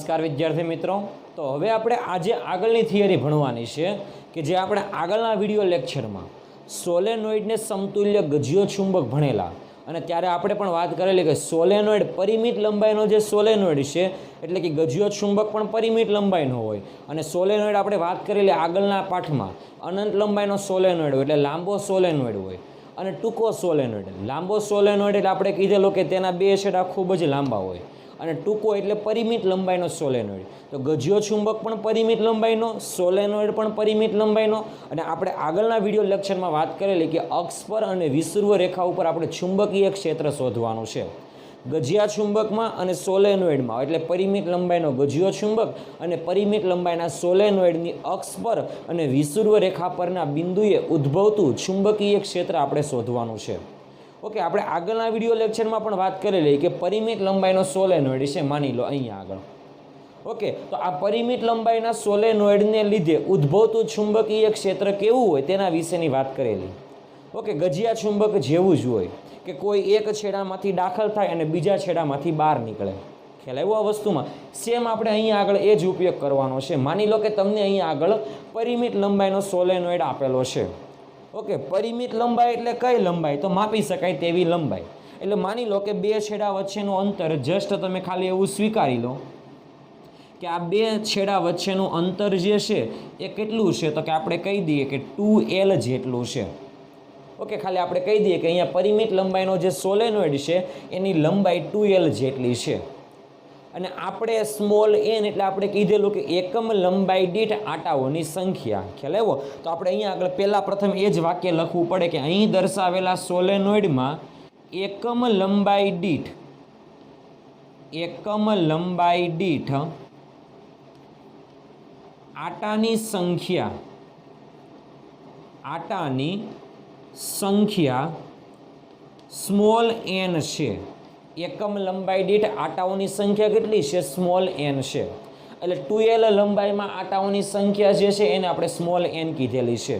નમસ્કાર વિદ્યાર્થી મિત્રો। તો હવે આપણે આજે આગળની થિયરી ભણવાની છે કે જે આપણે આગળના વિડિયો લેક્ચરમાં સોલેનોઇડને સમતુલ્ય ગજિયો ચુંબક ભણેલા અને ત્યારે આપણે પણ વાત કરેલી કે સોલેનોઇડ પરિમિત લંબાઈનો જે સોલેનોઇડ છે એટલે કે ગજિયો ચુંબક પણ પરિમિત લંબાઈનો હોય અને સોલેનોઇડ આપણે વાત કરેલી આગળના પાઠમાં અનંત લંબાઈનો સોલેનોઇડ હોય એટલે લાંબો સોલેનોઇડ હોય અને ટૂંકો સોલેનોઇડ। લાંબો સોલેનોઇડ એટલે આપણે કીધેલું કે તેના બે છેડા ખૂબ જ લાંબા હોય અને ટૂંકો એટલે પરિમિત લંબાઈનો સોલેનોઇડ। તો ગજિયો ચુંબક પણ પરિમિત લંબાઈનો, સોલેનોઇડ પણ પરિમિત લંબાઈનો અને આપણે આગળના વિડિયો લેક્ચરમાં વાત કરેલી કે અક્ષ પર અને વિષુવવૃત્ત રેખા ઉપર આપણે ચુંબકીય ક્ષેત્ર શોધવાનું છે। ગજિયા ચુંબકમાં અને સોલેનોઇડમાં એટલે પરિમિત લંબાઈનો ગજિયો ચુંબક અને પરિમિત લંબાઈના સોલેનોઇડની અક્ષ પર અને વિષુવવૃત્ત રેખા પરના બિંદુએ ઉદ્ભવતું ચુંબકીય ક્ષેત્ર આપણે શોધવાનું છે। ઓકે, આપણે આગળના વિડિયો લેક્ચરમાં પણ વાત કરેલી કે પરિમિત લંબાઈનો સોલેનોઇડ છે, માની લો અહીંયા આગળ। ઓકે, તો આ પરિમિત લંબાઈના સોલેનોઇડને લીધે ઉદ્ભવતું ચુંબકીય ક્ષેત્ર કેવું હોય તેના વિશેની વાત કરેલી। ઓકે, ગજિયા ચુંબક જેવું જ હોય કે કોઈ એક છેડામાંથી દાખલ થાય અને બીજા છેડામાંથી બહાર નીકળે। ખ્યાલ આવ્યો આ વસ્તુમાં? સેમ આપણે અહીંયા આગળ એ જ ઉપયોગ કરવાનો છે। માની લો કે તમને અહીંયા આગળ પરિમિત લંબાઈનો સોલેનોઇડ આપેલો છે। ઓકે, પરિમિત લંબાઈ એટલે કઈ લંબાઈ? તો માપી શકાય તેવી લંબાઈ। એટલે માની લો કે બે છેડા વચ્ચેનું અંતર જસ્ટ તમે ખાલી એવું સ્વીકારી લો કે આ બે છેડા વચ્ચેનું અંતર જે છે એ કેટલું છે, તો કે આપણે કહી દઈએ કે 2L જેટલું છે। ઓકે, ખાલી આપણે કહી દઈએ કે અહીંયા પરિમિત લંબાઈનો જે સોલેનોઇડ છે એની લંબાઈ 2L જેટલી છે અને આપણે સ્મોલ n એટલે આપણે કીધેલું કે એકમ લંબાઈ દીઠ આટાઓની સંખ્યા। ખ્યાલ આવ્યો? તો આપણે અહીંયા આગળ પહેલાં પ્રથમ એ જ વાક્ય લખવું પડે કે અહીં દર્શાવેલા સોલેનોઇડમાં એકમ લંબાઈ દીઠ આટાની સંખ્યા સ્મોલ n છે। એકમ લંબાઈ દીઠ આટાઓની સંખ્યા કેટલી છે? સ્મોલ n છે। એટલે 2L લંબાઈમાં આટાઓની સંખ્યા જે છે એને આપણે સ્મોલ n કીધેલી છે।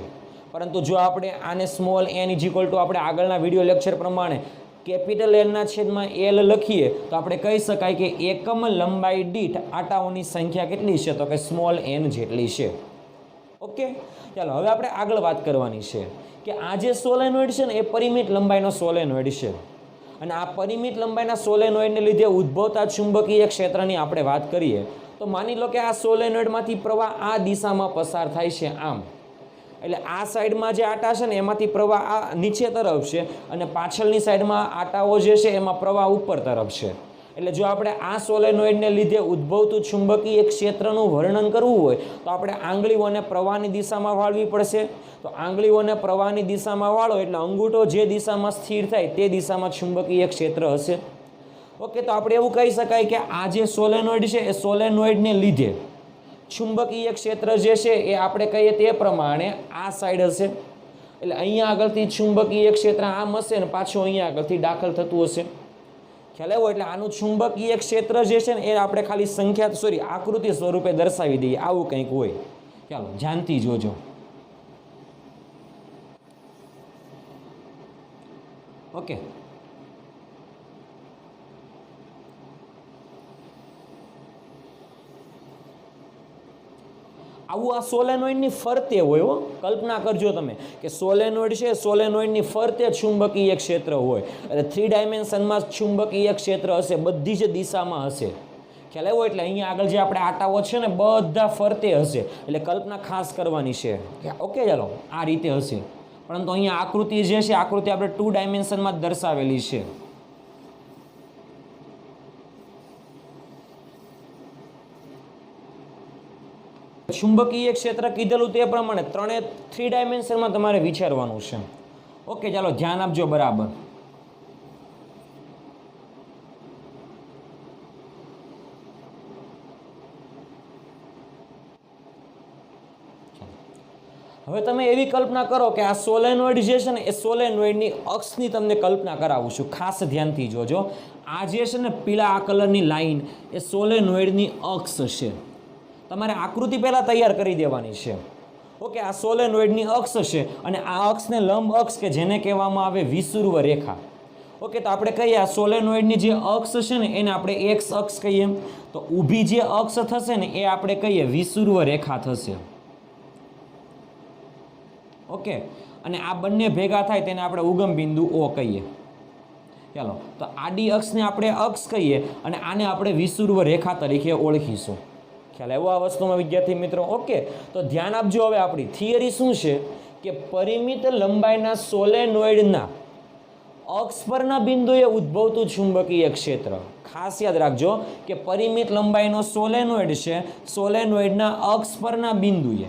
પરંતુ જો આપણે આને સ્મોલ n ઇઝિક્વલ ટુ આપણે આગળના વિડિયો લેક્ચર પ્રમાણે કેપિટલ N ના છેદમાં L લખીએ તો આપણે કહી શકાય કે એકમ લંબાઈ દીઠ આટાઓની સંખ્યા કેટલી છે? તો કે સ્મોલ n જેટલી છે। ઓકે, ચાલો હવે આપણે આગળ વાત કરવાની છે કે આ જે સોલેનોઇડ છે ને એ પરિમિત લંબાઈનો સોલેનોઇડ છે અને આ પરિમિત લંબાઈના સોલેનોઇડને લીધે ઉદ્ભવતા ચુંબકીય ક્ષેત્રની આપણે વાત કરીએ તો માની લો કે આ સોલેનોઇડમાંથી પ્રવાહ આ દિશામાં પસાર થાય છે આમ। એટલે આ સાઈડમાં જે આટા છે ને એમાંથી પ્રવાહ આ નીચે તરફ છે અને પાછળની સાઈડમાં આટાઓ જે છે એમાં પ્રવાહ ઉપર તરફ છે। એટલે જો આપણે આ સોલેનોઇડને લીધે ઉદ્ભવતું ચુંબકીય ક્ષેત્રનું વર્ણન કરવું હોય તો આપણે આંગળીઓને પ્રવાહની દિશામાં વાળવી પડશે। તો આંગળીઓને પ્રવાહની દિશામાં વાળો એટલે અંગૂઠો જે દિશામાં સ્થિર થાય તે દિશામાં ચુંબકીય ક્ષેત્ર હશે। ઓકે, તો આપણે એવું કહી શકાય કે આ જે સોલેનોઇડ છે એ સોલેનોઇડને લીધે ચુંબકીય ક્ષેત્ર જે છે એ આપણે કહીએ તે પ્રમાણે આ સાઈડ હશે। એટલે અહીંયા આગળથી ચુંબકીય ક્ષેત્ર આમ હશે ને પાછું અહીંયા આગળથી દાખલ થતું હશે। ખ્યાલ આવ્યો? એટલે આનું ચુંબકીય ક્ષેત્ર જે છે ને એ આપણે ખાલી આકૃતિ સ્વરૂપે દર્શાવી દઈએ, આવું કંઈક હોય। ચાલો ધ્યાનથી જોજો। ઓકે, આવું આ સોલેનોઇડની ફરતે હોય હો। કલ્પના કરજો તમે કે સોલેનોઇડ છે, સોલેનોઇડની ફરતે ચુંબકીય ક્ષેત્ર હોય એટલે 3 ડાયમેન્શનમાં ચુંબકીય ક્ષેત્ર હશે, બધી જ દિશામાં હશે। ખ્યાલ આવ્યો? એટલે અહીંયા આગળ જે આપણે આટાઓ છે ને બધા ફરતે હશે એટલે કલ્પના ખાસ કરવાની છે। ઓકે, ચાલો આ રીતે હશે, પરંતુ અહીંયા આકૃતિ જે છે આકૃતિ આપણે 2 ડાયમેન્શનમાં દર્શાવેલી છે। ચુંબકીય ક્ષેત્ર કીધેલું તે પ્રમાણે 3 ડાયમેન્શનમાં તમારે વિચારવાનું છે। ઓકે, ચાલો ધ્યાન આપજો બરાબર। હવે તમે એવી કલ્પના કરો કે આ સોલેનોઇડ જે છે ને એ સોલેનોઇડની અક્ષની તમને કલ્પના કરાવું છું, ખાસ ધ્યાનથી જોજો। આ જે છે ને પીળા આ કલરની લાઈન એ સોલેનોઇડની અક્ષ છે। તમારે આકૃતિ પહેલાં તૈયાર કરી દેવાની છે। ઓકે, આ સોલેનોઇડની અક્ષ છે અને આ અક્ષને લંબ અક્ષ કે જેને કહેવામાં આવે વિષુવવૃત્ત રેખા। ઓકે, તો આપણે કહીએ આ સોલેનોઇડની જે અક્ષ છે ને એને આપણે એક્સ અક્ષ કહીએ, તો ઊભી જે અક્ષ થશે ને એ આપણે કહીએ વિષુવવૃત્ત રેખા થશે. ઓકે, અને આ બંને ભેગા થાય તેને આપણે ઉગમ બિંદુ ઓ કહીએ. ચાલો, તો આડી અક્ષને આપણે અક્ષ કહીએ અને આને આપણે વિષુવવૃત્ત રેખા તરીકે ઓળખીશું. ખ્યાલ આવ્યો આ વસ્તુમાં વિદ્યાર્થી મિત્રો? ઓકે, તો ધ્યાન આપજો. હવે આપણી થિયરી શું છે કે પરિમિત લંબાઈના સોલેનોઇડના અક્ષ પરના બિંદુએ ઉદ્ભવતું ચુંબકીય ક્ષેત્ર. ખાસ યાદ રાખજો કે પરિમિત લંબાઈનો સોલેનોઇડ છે, સોલેનોઇડના અક્ષ પરના બિંદુએ,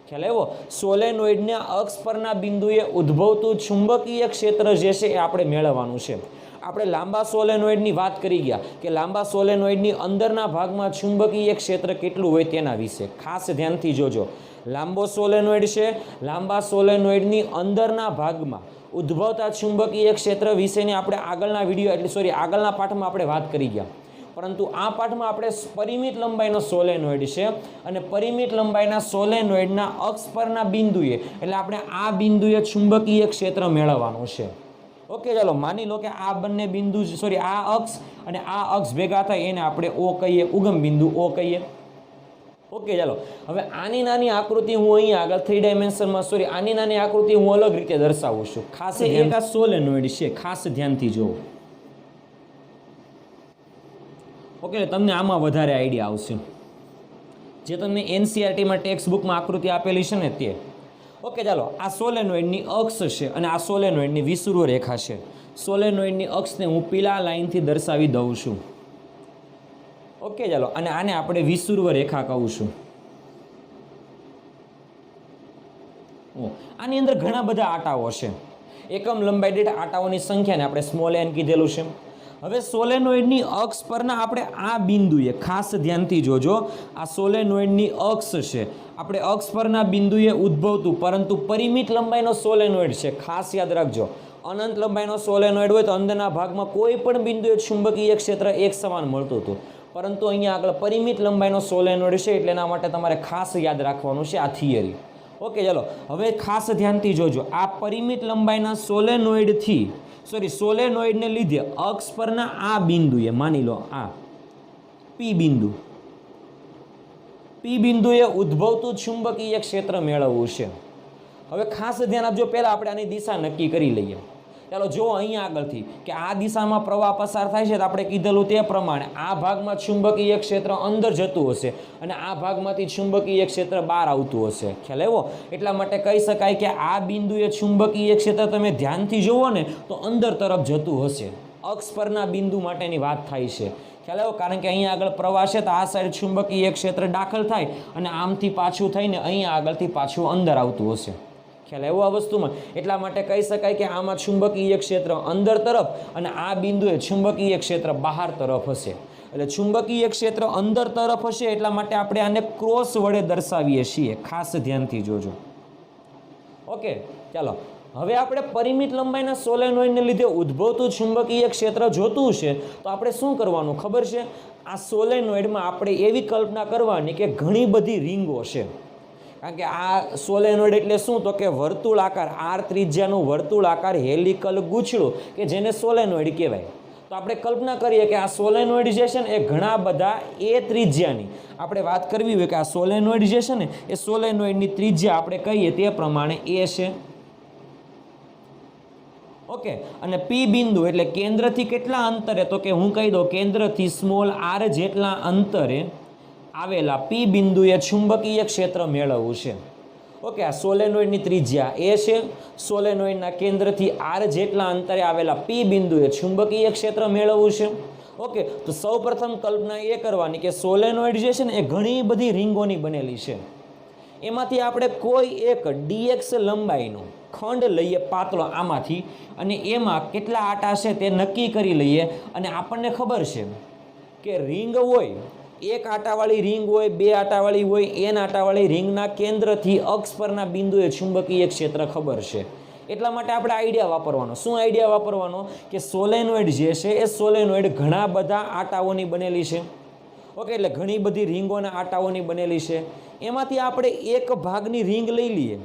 ખ્યાલ આવ્યો, સોલેનોઇડના અક્ષ પરના બિંદુએ ઉદ્ભવતું ચુંબકીય ક્ષેત્ર જે છે એ આપણે મેળવવાનું છે. આપણે લાંબા સોલેનોઇડની વાત કરી ગયા કે લાંબા સોલેનોઇડની અંદરના ભાગમાં ચુંબકીય ક્ષેત્ર કેટલું હોય તેના વિશે ખાસ ધ્યાનથી જોજો. લાંબો સોલેનોઇડ છે, લાંબા સોલેનોઇડની અંદરના ભાગમાં ઉદ્ભવતા ચુંબકીય ક્ષેત્ર વિશેની આપણે આગળના વિડીયો આગળના પાઠમાં આપણે વાત કરી ગયા. પરંતુ આ પાઠમાં આપણે પરિમિત લંબાઈનો સોલેનોઇડ છે અને પરિમિત લંબાઈના સોલેનોઇડના અક્ષ પરના બિંદુએ, એટલે આપણે આ બિંદુએ ચુંબકીય ક્ષેત્ર મેળવવાનું છે. ઓકે, ચાલો માની લો કે આ બંને બિંદુ આ અક્ષ અને આ અક્ષ ભેગા થાય એને આપણે ઓ કહીએ, ઉગમ બિંદુ ઓ કહીએ. ઓકે, ચાલો હવે આની નાની આકૃતિ હું અહીંયા આગળ 3 ડાયમેન્શનમાં આની નાની આકૃતિ હું અલગ રીતે દર્શાવું છું. ખાસ એક આ સોલેનોઇડ છે, ખાસ ધ્યાનથી જોવો. ઓકે, તમને આમાં વધારે આઈડિયા આવશે. જે તમને એનસીઆરટીમાં ટેક્સ્ટ બુકમાં આકૃતિ આપેલી છે ને તે. ઓકે, ચાલો આ સોલેનોઇડની અક્ષ છે અને આ સોલેનોઇડની વિષુવવૃત્ત રેખા છે. સોલેનોઇડની અક્ષને હું પીળા લાઇનથી દર્શાવી દઉં છું. ઓકે, ચાલો, અને આને આપણે વિષુવવૃત્ત રેખા કહું છું. આની અંદર ઘણા બધા આટાઓ છે. એકમ લંબાઈ દીઠ આટાઓની સંખ્યાને આપણે સ્મોલ એન કીધેલું છે. હવે સોલેનોઇડની અક્ષ પરના આપણે આ બિંદુએ ખાસ ધ્યાનથી જોજો, આ સોલેનોઇડની અક્ષ છે, આપણે અક્ષ પરના બિંદુએ ઉદ્ભવતું પરંતુ પરિમિત લંબાઈનો સોલેનોઇડ છે. ખાસ યાદ રાખજો, અનંત લંબાઈનો સોલેનોઇડ હોય તો અંદરના ભાગમાં કોઈ પણ બિંદુએ ચુંબકીય ક્ષેત્ર એક સમાન મળતું હતું, પરંતુ અહીંયા આગળ પરિમિત લંબાઈનો સોલેનોઇડ છે એટલે એના માટે તમારે ખાસ યાદ રાખવાનું છે આ થિયરી. ઓકે, ચાલો હવે ખાસ ધ્યાનથી જોજો, આ પરિમિત લંબાઈના સોલેનોઇડને લીધે અક્ષ પરના આ બિંદુએ, માની લો આ પી બિંદુએ ઉદ્ભવતું ચુંબકીય ક્ષેત્ર મેળવવું છે. હવે ખાસ ધ્યાન આપજો, પહેલા આપણે આની દિશા નક્કી કરી લઈએ. ચાલો જો અહીંયા આગળથી કે આ દિશામાં પ્રવાહ પસાર થાય છે તો આપણે કીધેલું તે પ્રમાણે આ ભાગમાં ચુંબકીય ક્ષેત્ર અંદર જતું હશે અને આ ભાગમાંથી ચુંબકીય ક્ષેત્ર બહાર આવતું હશે. ખ્યાલ આવ્યો? એટલા માટે કહી શકાય કે આ બિંદુએ ચુંબકીય ક્ષેત્ર તમે ધ્યાનથી જુઓ ને તો અંદર તરફ જતું હશે. અક્ષ પરના બિંદુ માટેની વાત થાય છે. ખ્યાલ આવ્યો? કારણ કે અહીંયા આગળ પ્રવાહ છે તો આ સાઈડ ચુંબકીય ક્ષેત્ર દાખલ થાય અને આમથી પાછું થઈને અહીંયા આગળથી પાછું અંદર આવતું હશે. ખ્યાલ આવ્યો આ વસ્તુમાં? એટલા માટે કહી શકાય કે આમાં ચુંબકીય ક્ષેત્ર અંદર તરફ અને આ બિંદુએ ચુંબકીય ક્ષેત્ર બહાર તરફ હશે. એટલે ચુંબકીય ક્ષેત્ર અંદર તરફ હશે એટલા માટે આપણે આને ક્રોસ વડે દર્શાવીએ છીએ. ખાસ ધ્યાનથી જોજો. ઓકે, ચાલો હવે આપણે પરિમિત લંબાઈના સોલેનોઇડને લીધે ઉદ્ભવતું ચુંબકીય ક્ષેત્ર જોતું છે તો આપણે શું કરવાનું ખબર છે? આ સોલેનોઇડમાં આપણે એવી કલ્પના કરવાની કે ઘણી બધી રીંગો છે. કારણ કે આ સોલેનોઇડ એટલે શું તો કે વર્તુળાકાર, આર ત્રિજ્યાનું વર્તુળાકાર હેલિકલ ગૂંચળું કે જેને સોલેનોઇડ કહેવાય. તો આપણે કલ્પના કરીએ કે આ સોલેનોઇડ જે છે ને એ ઘણા બધા એ ત્રિજ્યાની આપણે વાત કરવી હોય કે આ સોલેનોઇડ જે છે ને એ સોલેનોઇડની ત્રિજ્યા આપણે કહીએ તે પ્રમાણે એ છે. ઓકે, અને પી બિંદુ એટલે કેન્દ્રથી કેટલા અંતરે તો કે હું કહી દઉં કેન્દ્રથી સ્મોલ આર જેટલા અંતરે આવેલા પી બિંદુએ ચુંબકીય ક્ષેત્ર મેળવવું છે. ઓકે, આ સોલેનોઇડની ત્રિજ્યા એ છે. સોલેનોઇડના કેન્દ્રથી આર જેટલા અંતરે આવેલા પી બિંદુએ ચુંબકીય ક્ષેત્ર મેળવવું છે. ઓકે, તો સૌપ્રથમ કલ્પના એ કરવાની કે સોલેનોઇડ જે છે ને એ ઘણી બધી રીંગોની બનેલી છે. એમાંથી આપણે કોઈ એક dx લંબાઈનો ખંડ લઈએ પાતળો આમાંથી અને એમાં કેટલા આટા છે તે નક્કી કરી લઈએ અને આપણને ખબર છે કે રીંગ હોય, એક આટાવાળી રીંગ હોય, બે આટાવાળી હોય, n આટાવાળી રીંગના કેન્દ્રથી અક્ષ પરના બિંદુએ ચુંબકીય ક્ષેત્ર ખબર છે. એટલા માટે આપણે આઈડિયા વાપરવાનો. શું આઈડિયા વાપરવાનો? કે સોલેનોઇડ જે છે એ સોલેનોઇડ ઘણા બધા આટાઓની બનેલી છે. ઓકે, એટલે ઘણી બધી રીંગોના આટાઓની બનેલી છે. એમાંથી આપણે એક ભાગની રીંગ લઈ લઈએ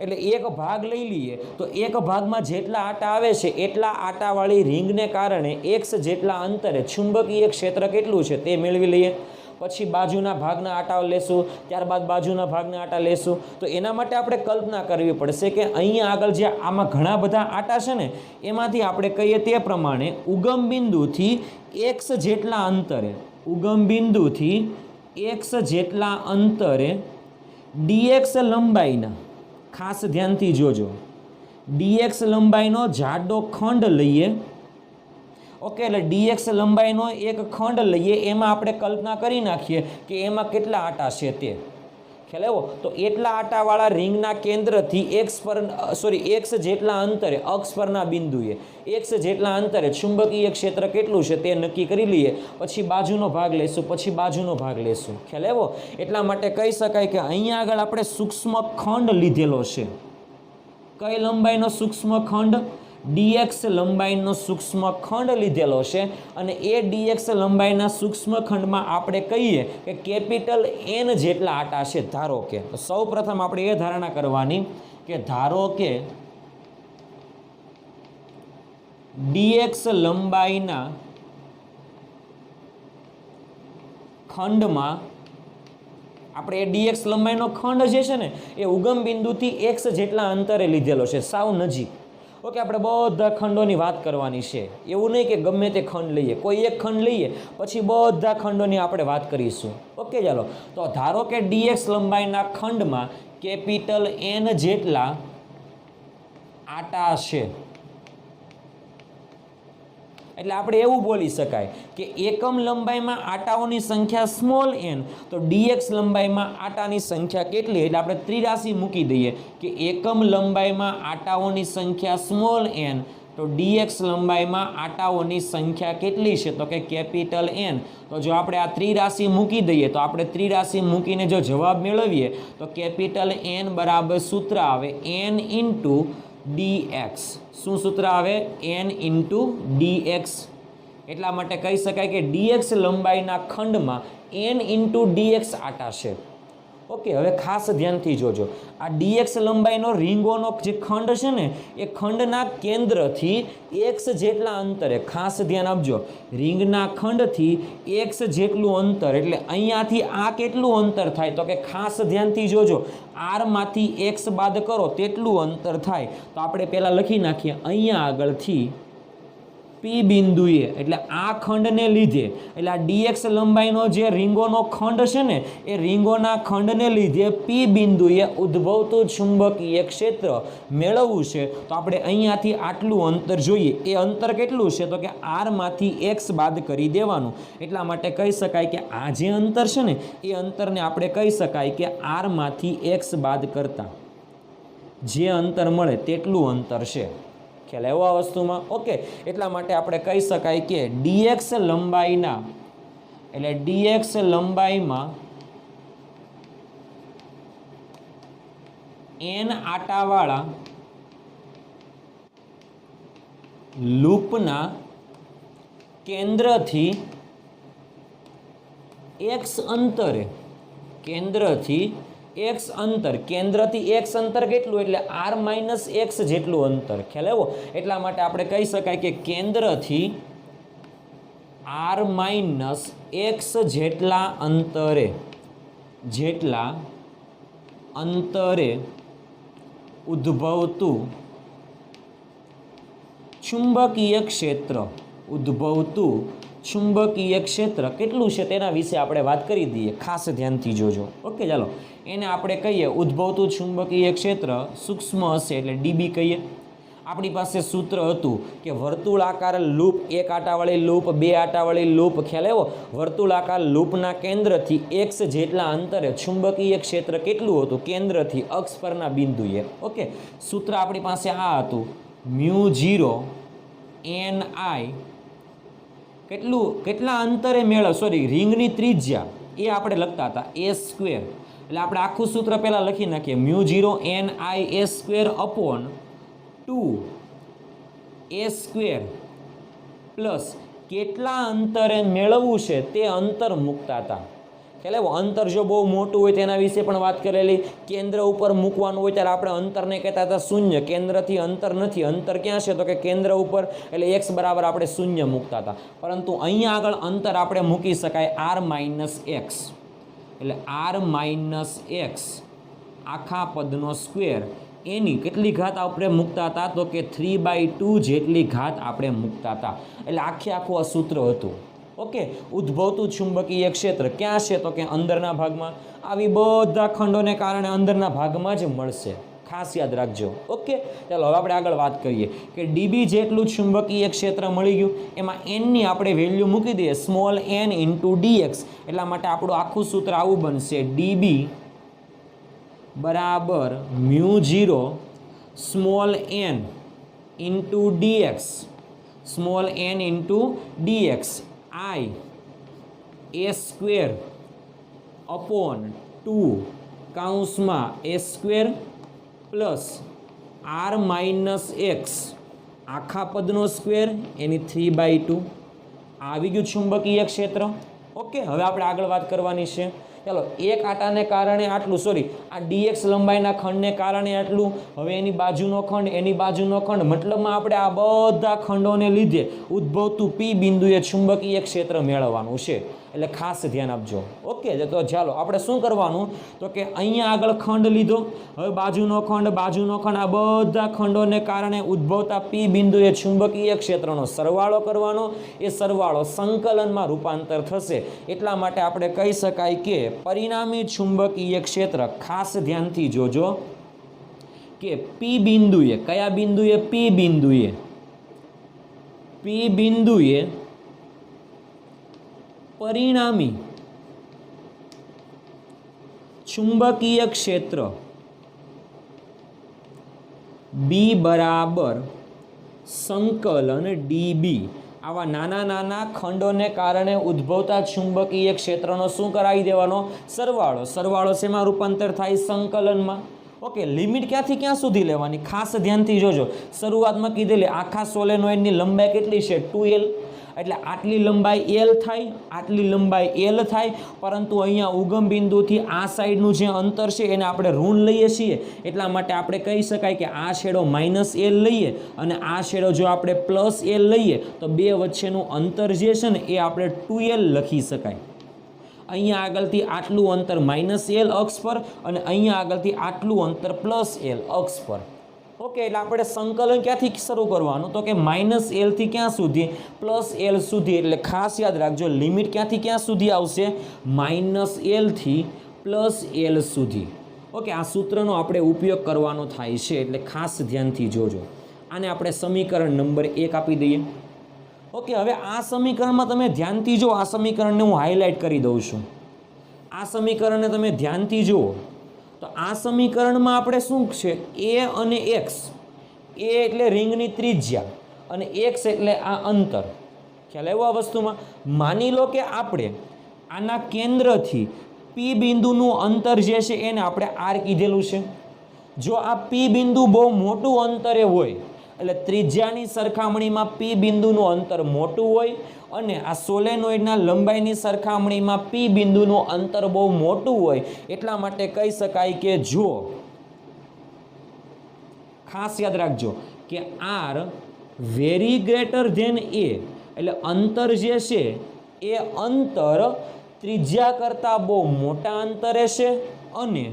એટલે એક ભાગ લઈ લઈએ તો એક ભાગમાં જેટલા આટા આવે છે એટલા આટાવાળી રિંગને કારણે x જેટલા અંતરે ચુંબકીય ક્ષેત્ર કેટલું છે તે મેળવી લઈએ. પછી બાજુના ભાગના આટા લેશું, ત્યારબાદ બાજુના ભાગના આટા લેશું. તો એના માટે આપણે કલ્પના કરવી પડશે કે અહીંયા આગળ જે આમાં ઘણા બધા આટા છે ને એમાંથી આપણે કહીએ તે પ્રમાણે ઉગમ બિંદુથી x જેટલા અંતરે x જેટલા અંતરે dx લંબાઈના, ખાસ ધ્યાનથી જોજો, dx લંબાઈનો જાડો ખંડ લઈએ. ઓકે, એટલે dx લંબાઈનો એક ખંડ લઈએ, એમાં આપણે કલ્પના કરી નાખીએ કે એમાં કેટલા આટા છે તે. ખ્યાલ આવ્યો? તો એટલા આટાવાળા રિંગના કેન્દ્રથી x જેટલા અંતરે, અક્ષ પરના બિંદુએ x જેટલા અંતરે ચુંબકીય ક્ષેત્ર કેટલું છે તે નક્કી કરી લઈએ. પછી બાજુનો ભાગ લેશું, પછી બાજુનો ભાગ લેશું. ખ્યાલ આવ્યો? એટલા માટે કહી શકાય કે અહીંયા આગળ આપણે સૂક્ષ્મ ખંડ લીધેલો છે. કઈ લંબાઈનો સૂક્ષ્મ ખંડ? dx લંબાઈનો સૂક્ષ્મ ખંડ લીધેલો છે. અને એ dx લંબાઈના સૂક્ષ્મ ખંડમાં આપણે કહીએ કે કેપિટલ N જેટલા આટા છે. ધારો કે, તો સૌ પ્રથમ આપણે એ ધારણા કરવાની કે ધારો કે dx લંબાઈના ખંડમાં આપણે એ dx લંબાઈનો ખંડ જે છે ને એ ઉગમ બિંદુથી x જેટલા અંતરે લીધેલો છે, સાવ નજીક. ઓકે, આપણે બધા ખંડોની વાત કરવાની છે. એવું નહીં કે ગમે તે ખંડ લઈએ, કોઈ એક ખંડ લઈએ પછી બધા ખંડોની આપણે વાત કરીશું. ઓકે, ચાલો. તો ધારો કે dx લંબાઈના ખંડમાં કેપિટલ N જેટલા આટા છે. એટલે આપણે એવું બોલી શકાય કે એકમ લંબાઈમાં આટાઓની સંખ્યા સ્મોલ n, તો dx લંબાઈમાં આટાની સંખ્યા કેટલી? એટલે આપણે ત્રિરાશી મૂકી દઈએ કે એકમ લંબાઈમાં આટાઓની સંખ્યા સ્મોલ n, તો dx લંબાઈમાં આટાઓની સંખ્યા કેટલી છે? તો કે કેપિટલ N. તો જો આપણે આ ત્રિરાશી મૂકી દઈએ તો આપણે ત્રિરાશી મૂકીને જો જવાબ મેળવીએ તો કેપિટલ N બરાબર સૂત્ર આવે n ઇન્ટુ dx. શું સૂત્ર આવે? n into dx. એટલા માટે કહી શકાય કે dx લંબાઈના ખંડમાં n ઇન્ટુ dx આટા છે. ઓકે, હવે ખાસ ધ્યાનથી જોજો, આ dx લંબાઈનો રીંગોનો જે ખંડ છે ને એ ખંડના કેન્દ્રથી x જેટલા અંતરે, ખાસ ધ્યાન આપજો, રીંગના ખંડથી x જેટલું અંતર, એટલે અહીંયાથી આ કેટલું અંતર થાય? તો કે ખાસ ધ્યાનથી જોજો, r માંથી x બાદ કરો તેટલું અંતર થાય. તો આપણે પહેલાં લખી નાખીએ અહીંયા આગળથી P બિંદુએ, એટલે આ ખંડને લીધે, એટલે આ dx લંબાઈનો જે રીંગોનો ખંડ છે ને એ રીંગોના ખંડને લીધે P બિંદુએ ઉદ્ભવતું ચુંબકીય ક્ષેત્ર મેળવવું છે. તો આપણે અહીંયાથી આટલું અંતર જોઈએ. એ અંતર કેટલું છે? તો કે r માંથી x બાદ કરી દેવાનું. એટલા માટે કહી શકાય કે આ જે અંતર છે ને એ અંતરને આપણે કહી શકાય કે r માંથી x બાદ કરતા જે અંતર મળે તેટલું અંતર છે. ખ્યાલ આવ્યો આ વસ્તુમાં? ઓકે, એટલા માટે આપણે કહી શકાય કે dx લંબાઈના, એટલે dx લંબાઈમાં n આટાવાળા લૂપના કેન્દ્રથી x અંતરે, કેન્દ્રથી x અંતર, કેન્દ્રથી x અંતર કેટલું? એટલે r માઇનસ x જેટલું અંતર. ખ્યાલ આવ્યો? એટલા માટે આપણે કહી શકાય કે કેન્દ્રથી r માઇનસ x જેટલા અંતરે ઉદ્ભવતું ચુંબકીય ક્ષેત્ર, કેટલું છે તેના વિશે આપણે વાત કરી દઈએ. ખાસ ધ્યાનથી જોજો. ઓકે, ચાલો. એને આપણે કહીએ ઉદ્ભવતું ચુંબકીય ક્ષેત્ર સૂક્ષ્મ હશે એટલે dB કહીએ. આપણી પાસે સૂત્ર હતું કે વર્તુળાકાર લૂપ, એક આટાવાળી લૂપ, બે આટાવાળી લૂપ. ખ્યાલ આવ્યો? વર્તુળાકાર લૂપના કેન્દ્રથી x જેટલા અંતરે ચુંબકીય ક્ષેત્ર કેટલું હતું? કેન્દ્રથી અક્ષ પરના બિંદુએ. ઓકે, સૂત્ર આપણી પાસે આ હતું, μ0 ni કેટલા અંતરે રિંગની ત્રિજ્યા એ આપણે લખતા હતા a². એટલે આપણે આખું સૂત્ર પહેલાં લખી નાખીએ, μ0 ni a² upon 2a² plus કેટલા અંતરે મેળવવું છે તે અંતર મૂકતા હતા. ખ્યાલ આવ્યો? અંતર જો બહુ મોટું હોય તેના વિશે પણ વાત કરેલી. કેન્દ્ર ઉપર મૂકવાનું હોય ત્યારે આપણે અંતરને કહેતા હતા શૂન્ય. કેન્દ્રથી અંતર નથી. અંતર ક્યાં છે? તો કે કેન્દ્ર ઉપર, એટલે x બરાબર આપણે શૂન્ય મૂકતા હતા. પરંતુ અહીંયા આગળ અંતર આપણે મૂકી શકાય r-x, એટલે r-x આખા પદનો સ્ક્વેર, એની કેટલી ઘાત આપણે મૂકતા હતા? તો કે 3/2 જેટલી ઘાત આપણે મૂકતા હતા. એટલે આખું આ સૂત્ર હતું. ઓકે, ઉદ્ભવતું ચુંબકીય ક્ષેત્ર ક્યાં છે? તો કે અંદરના ભાગમાં. આવી બધા ખંડોને કારણે અંદરના ભાગમાં જ મળશે, ખાસ યાદ રાખજો. ઓકે, ચાલો હવે આપણે આગળ વાત કરીએ કે ડીબી જેટલું ચુંબકીય ક્ષેત્ર મળી ગયું. એમાં એનની આપણે વેલ્યુ મૂકી દઈએ સ્મોલ n ઇન્ટુ dx. એટલા માટે આપણું આખું સૂત્ર આવું બનશે, ડીબી બરાબર μ0 small n into dx, small n into dx, I a square upon 2 કૌંસમાં a સ્ક્વેર પ્લસ r-x આખા પદનો સ્ક્વેર, એની 3/2. આવી ગયું ચુંબકીય ક્ષેત્ર. ઓકે, હવે આપણે આગળ વાત કરવાની છે. ચાલો, એક આટાને કારણે આટલું, સોરી, આ dx લંબાઈના ખંડને કારણે આટલું. હવે એની બાજુનો ખંડ, એની બાજુનો ખંડ, મતલબમાં આપણે આ બધા ખંડોને લીધે ઉદ્ભવતું P બિંદુએ ચુંબકીય ક્ષેત્ર મેળવવાનું છે. એટલે ખાસ ધ્યાન આપજો. ઓકે, તો ચાલો આપણે શું કરવાનું? તો કે અહીંયા આગળ ખંડ લીધો, હવે બાજુનો ખંડ, આ બધા ખંડોને કારણે ઉદ્ભવતા P બિંદુએ ચુંબકીય ક્ષેત્રનો સરવાળો કરવાનો. એ સરવાળો સંકલનમાં રૂપાંતર થશે. એટલા માટે આપણે કહી શકાય કે પરિણામી ચુંબકીય ક્ષેત્ર, ખાસ ધ્યાનથી જોજો, કે P બિંદુએ, કયા બિંદુએ? P બિંદુએ પરિણામી ચુંબકીય ક્ષેત્ર B બરાબર સંકલન dB. આવા નાના ખંડોને કારણે ઉદ્ભવતા ચુંબકીય ક્ષેત્રનો શું કરાવી દેવાનો? સરવાળો શેમાં રૂપાંતર થાય? સંકલનમાં. ઓકે, લિમિટ ક્યાંથી ક્યાં સુધી લેવાની? ખાસ ધ્યાનથી જોજો. શરૂઆતમાં કીધેલી આખા સોલેનોઇડની લંબાઈ કેટલી છે? 2l. એટલે આટલી લંબાઈ l થાય, આટલી લંબાઈ l થાય. પરંતુ અહીંયા ઉગમ બિંદુથી આ સાઈડનું જે અંતર છે એને આપણે ઋણ લઈએ છીએ. એટલા માટે આપણે કહી શકાય કે આ છેડો -l લઈએ અને આ છેડો જો આપણે +l લઈએ તો બે વચ્ચેનું અંતર જે છે ને એ આપણે 2l લખી શકાય. અહીંયા આગળથી આટલું અંતર -l અક્ષ પર અને અહીંયા આગળથી આટલું અંતર +l અક્ષ પર. ઓકે, એટલે આપણે સંકલન ક્યાંથી શરૂ કરવાનું? તો કે -l થી ક્યાં સુધી? +l સુધી. એટલે ખાસ યાદ રાખજો, લિમિટ ક્યાંથી ક્યાં સુધી આવશે? -l થી +l સુધી. ઓકે, આ સૂત્રનો આપણે ઉપયોગ કરવાનો થાય છે, એટલે ખાસ ધ્યાનથી જોજો. આને આપણે સમીકરણ નંબર 1 આપી દઈએ. ઓકે, હવે આ સમીકરણમાં તમે ધ્યાનથી જુઓ. આ સમીકરણને હું હાઇલાઇટ કરી દઉં છું. આ સમીકરણને તમે ધ્યાનથી જુઓ તો આ સમીકરણમાં આપણે શું છે? a અને x. a એટલે રિંગની ત્રિજ્યા અને x એટલે આ અંતર. ખ્યાલ આવ્યો આ વસ્તુમાં? માની લો કે આપણે આના કેન્દ્રથી P બિંદુનું અંતર જે છે એને આપણે r કીધેલું છે. જો આ P બિંદુ બહુ મોટું અંતરે હોય, એટલે ત્રિજ્યાની સરખામણીમાં P બિંદુનું અંતર મોટું હોય અને આ સોલેનોઇડના લંબાઈની સરખામણીમાં P બિંદુનું અંતર બહુ મોટું હોય, એટલા માટે કહી શકાય કે જો, ખાસ યાદ રાખજો કે r very greater than a, એટલે અંતર જે છે એ અંતર ત્રિજ્યા કરતાં બહુ મોટા અંતરે છે અને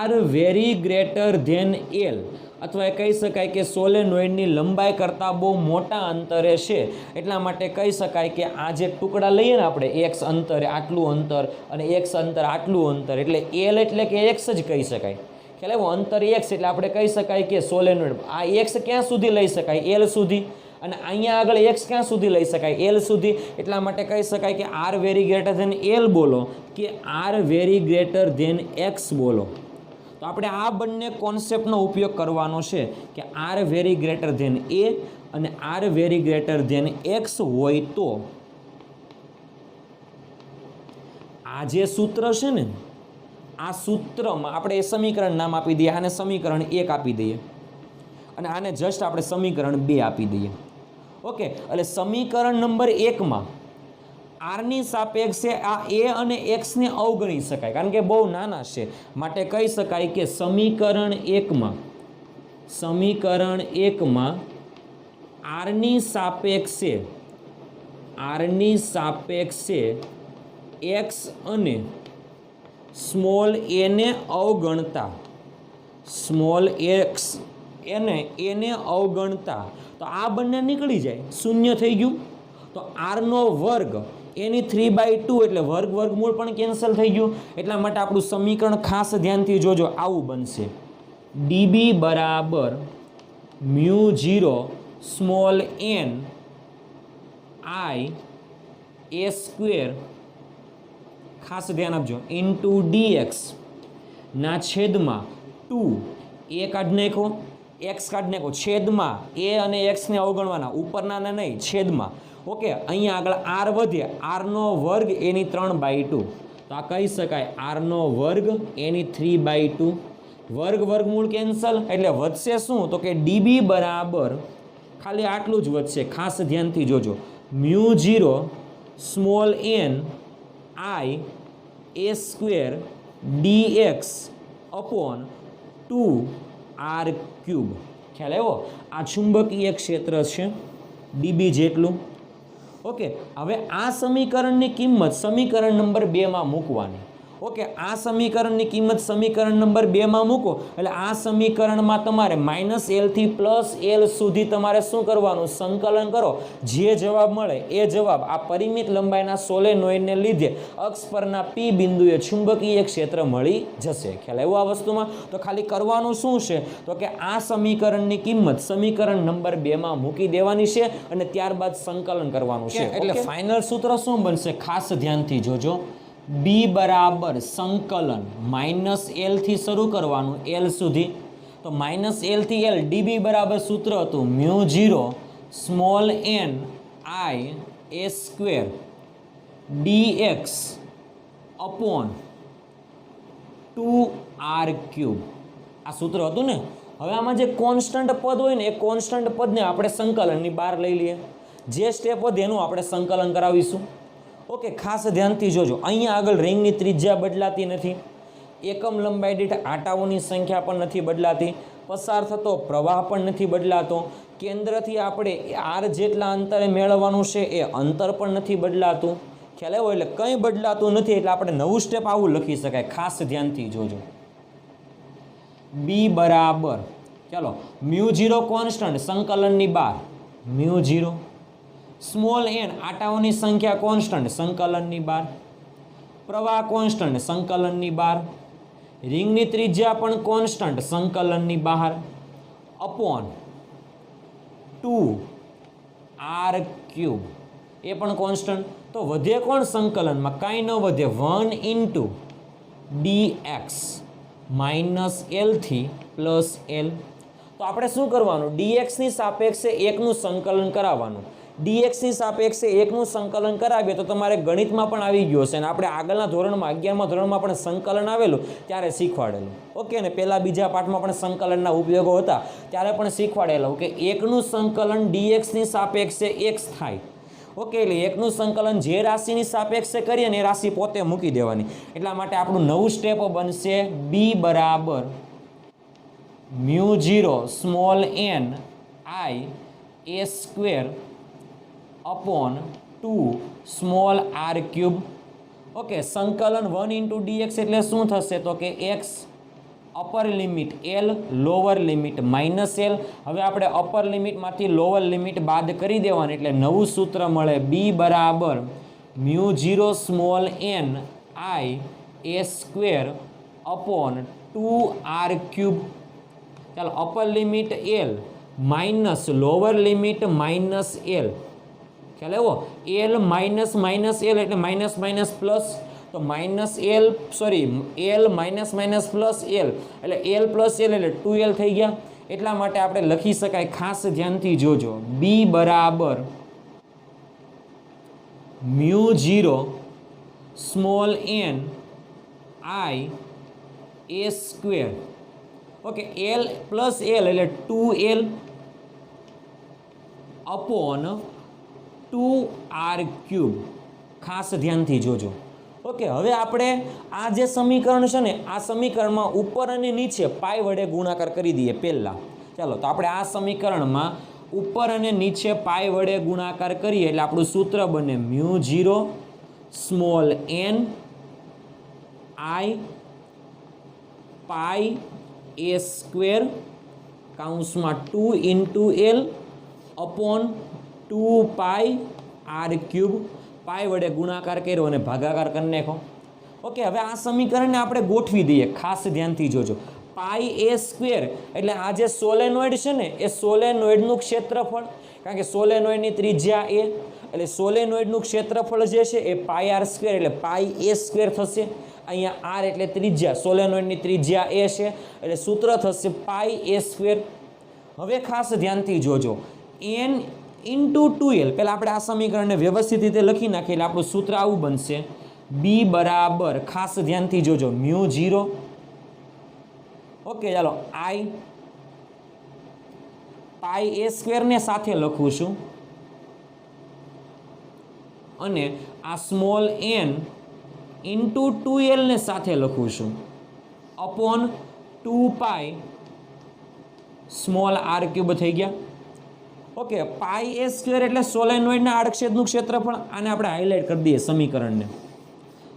r very greater than l, અથવા કહી શકાય કે સોલેનોઇડની લંબાઈ કરતાં બહુ મોટા અંતરે છે. એટલા માટે કહી શકાય કે આ જે ટુકડા લઈએ ને આપણે, x અંતરે આટલું અંતર અને x અંતર આટલું અંતર, એટલે l એટલે કે x જ કહી શકાય. ખ્યાલ આવ્યો? અંતર x એટલે આપણે કહી શકાય કે સોલેનોઇડ આ x ક્યાં સુધી લઈ શકાય? l સુધી. અને અહીંયા આગળ x ક્યાં સુધી લઈ શકાય? l સુધી. એટલા માટે કહી શકાય કે r very greater than l બોલો કે r very greater than x બોલો. તો આપણે આ બંને કોન્સેપ્ટનો ઉપયોગ કરવાનો છે કે r very greater than a અને r very greater than x હોય તો આ જે સૂત્ર છે ને, આ સૂત્રમાં આપણે એ સમીકરણ નામ આપી દઈએ. આને સમીકરણ 1 આપી દઈએ અને આને જસ્ટ આપણે સમીકરણ 2 આપી દઈએ. ઓકે, એટલે સમીકરણ નંબર 1માં આરની સાપેક્ષે આ એ અને એક્સને અવગણી શકાય કારણ કે બહુ નાના છે, માટે કહી શકાય કે સમીકરણ એકમાં આરની સાપેક્ષે એક્સ અને સ્મોલ એને અવગણતા તો આ બંને નીકળી જાય, શૂન્ય થઈ ગયું. તો આરનો વર્ગ એની 3/2 એટલે વર્ગમૂળ પણ કેન્સલ થઈ ગયું. એટલા માટે આપણું સમીકરણ ખાસ ધ્યાનથી જોજો, આવું બનશે. ડીબી બરાબર μ0 small n I a square, ખાસ ધ્યાન આપજો, ઇન્ટુ dx ના છેદમાં 2 એ કાઢી નાખો, એક્સ કાઢી નાખો, છેદમાં એ અને એક્સને અવગણવાના, ઉપરના ને નહીં, છેદમાં. ઓકે, અહીંયા આગળ આર વધે, આરનો વર્ગ એની 3/2, તો આ કહી શકાય આરનો વર્ગ એની 3/2, વર્ગમૂળ કેન્સલ એટલે વધશે શું? તો કે ડીબી બરાબર ખાલી આટલું જ વધશે, ખાસ ધ્યાનથી જોજો, μ0 small n I a square dx upon 2r cube. ખ્યાલ આવ્યો? આ ચુંબકીય ક્ષેત્ર છે ડીબી જેટલું. ઓકે, હવે આ સમીકરણની કિંમત સમીકરણ નંબર 2 માં મૂકવાની. ઓકે, આ સમીકરણની કિંમત સમીકરણ નંબર 2 માં મૂકો એટલે આ સમીકરણમાં તમારે -l થી +l સુધી તમારે શું કરવાનું? સંકલન કરો. જે જવાબ મળે એ જવાબ આ પરિમિત લંબાઈના સોલેનોઇડને લીધે અક્ષ પરના P બિંદુએ ચુંબકીય ક્ષેત્ર મળી જશે. ખ્યાલ આવ્યો આ વસ્તુમાં? તો ખાલી કરવાનું શું છે? તો કે આ સમીકરણની કિંમત સમીકરણ નંબર 2 માં મૂકી દેવાની છે અને ત્યારબાદ સંકલન કરવાનું છે. એટલે ફાઇનલ સૂત્ર શું બનશે? ખાસ ધ્યાનથી જોજો. બી બરાબર સંકલન -l થી શરૂ કરવાનું l સુધી, તો -l થી l ડીબી બરાબર સૂત્ર હતું μ0 small n I a square dx upon 2r cube. આ સૂત્ર હતું ને. હવે આમાં જે કોન્સ્ટન્ટ પદ હોય ને એ કોન્સ્ટન્ટ પદને આપણે સંકલનની બહાર લઈ લઈએ. જે સ્ટેપ વધે એનું આપણે સંકલન કરાવીશું. ઓકે, ખાસ ધ્યાનથી જોજો, અહીંયા આગળ રિંગની ત્રિજ્યા બદલાતી નથી, એકમ લંબાઈ દીઠ આટાઓની સંખ્યા પણ નથી બદલાતી, પસાર થતો પ્રવાહ પણ નથી બદલાતો, કેન્દ્રથી આપણે r જેટલા અંતરે મેળવવાનું છે એ અંતર પણ નથી બદલાતું. ખ્યાલ આવ્યો? એટલે કંઈ બદલાતું નથી, એટલે આપણે નવું સ્ટેપ આવું લખી શકાય. ખાસ ધ્યાનથી જોજો. બી બરાબર, ચાલો, μ0 કોન્સ્ટન્ટ સંકલનની બહાર, μ0 સ્મોલ n આટાઓની સંખ્યા કોન્સ્ટન્ટ સંકલનની બહાર, પ્રવાહ કોન્સ્ટન્ટ સંકલનની બહાર, રિંગની ત્રિજ્યા પણ કોન્સ્ટન્ટ સંકલનની બહાર, અપોન 2r ક્યુબ એ પણ કોન્સ્ટન્ટ. તો વધે કોણ સંકલનમાં? કાંઈ ન વધે, 1 ઇન્ટુ dx -l થી +l. તો આપણે શું કરવાનું? dxની સાપેક્ષે એકનું સંકલન કરાવવાનું. dxની સાપેક્ષે એકનું સંકલન કરાવીએ તો તમારે ગણિતમાં પણ આવી ગયું હશે અને આપણે આગળના ધોરણમાં 11મા ધોરણમાં પણ સંકલન આવેલું ત્યારે શીખવાડેલું. ઓકે, ને પહેલા બીજા પાઠમાં પણ સંકલનના ઉપયોગો હતા ત્યારે પણ શીખવાડેલું કે એકનું સંકલન dxની સાપેક્ષે x થાય. ઓકે, એટલે એકનું સંકલન જે રાશિની સાપેક્ષે કરીએ ને એ રાશિ પોતે મૂકી દેવાની. એટલા માટે આપણું નવું સ્ટેપ બનશે બી બરાબર μ0 small n I a square upon 2 small r cube. Okay, સંકલન 1 ઇન્ટુ dx એટલે શું થશે? તો કે x upper limit l, lower limit -l. હવે આપણે અપર લિમિટમાંથી લોઅર લિમિટ બાદ કરી દેવાની એટલે નવું સૂત્ર મળે બી બરાબર μ0 small n I a square upon 2r cube. ચાલો, upper limit l minus lower limit -l. ખ્યાલ આવ્યો? l માઇનસ -l એટલે માઇનસ પ્લસ, તો l માઇનસ પ્લસ l એટલે l પ્લસ l એટલે 2l થઈ ગયા. એટલા માટે આપણે લખી શકાય, ખાસ ધ્યાનથી જોજો, બી બરાબર μ0 small n I a square. Okay, l plus l એટલે 2l અપોન 2r ક્યુબ. ખાસ ધ્યાનથી જોજો. ઓકે, હવે આપણે આ જે સમીકરણ છે ને આ સમીકરણમાં ઉપર અને નીચે પાઈ વડે ગુણાકાર કરી દઈએ પહેલા. ચાલો, તો આપણે આ સમીકરણમાં ઉપર અને નીચે પાઈ વડે ગુણાકાર કરીએ એટલે આપણું સૂત્ર બને μ0 small n i pi a square કૌંસમાં 2 × l upon 2 pi r cube. Pi વડે ગુણાકાર કર્યો અને ભાગાકાર કરી નાખો. ઓકે, હવે આ સમીકરણને આપણે ગોઠવી દઈએ. ખાસ ધ્યાનથી જોજો. પાઈ a સ્ક્વેર એટલે આ જે સોલેનોઇડ છે ને એ સોલેનોઇડનું ક્ષેત્રફળ, કારણ કે સોલેનોઇડની ત્રિજ્યા a એટલે સોલેનોઇડનું ક્ષેત્રફળ જે છે એ પાઈ r સ્ક્વેર એટલે પાઈ a સ્ક્વેર થશે. અહીંયા r એટલે ત્રિજ્યા, સોલેનોઇડની ત્રિજ્યા a છે એટલે સૂત્ર થશે પાઈ a સ્ક્વેર. હવે ખાસ ધ્યાનથી જોજો, n ઇન્ટુ 2l. પહેલાં આપણે આ સમીકરણને વ્યવસ્થિત રીતે લખી નાખીએ એટલે આપણું સૂત્ર આવું બનશે b બરાબર, ખાસ ધ્યાનથી જોજો, μ0. ઓકે, ચાલો, i પાઈ a સ્ક્વેરને સાથે લખું છું અને આ સ્મોલ n ઇન્ટુ 2l ને સાથે લખું છું અપોન 2 પાઈ સ્મોલ r ક્યુબ થઈ ગયા. ઓકે, પાઈ a સ્ક્વેર એટલે સોલેનોઇડના આડછેદનું ક્ષેત્રફળ. આને આપણે હાઇલાઇટ કરી દઈએ સમીકરણને.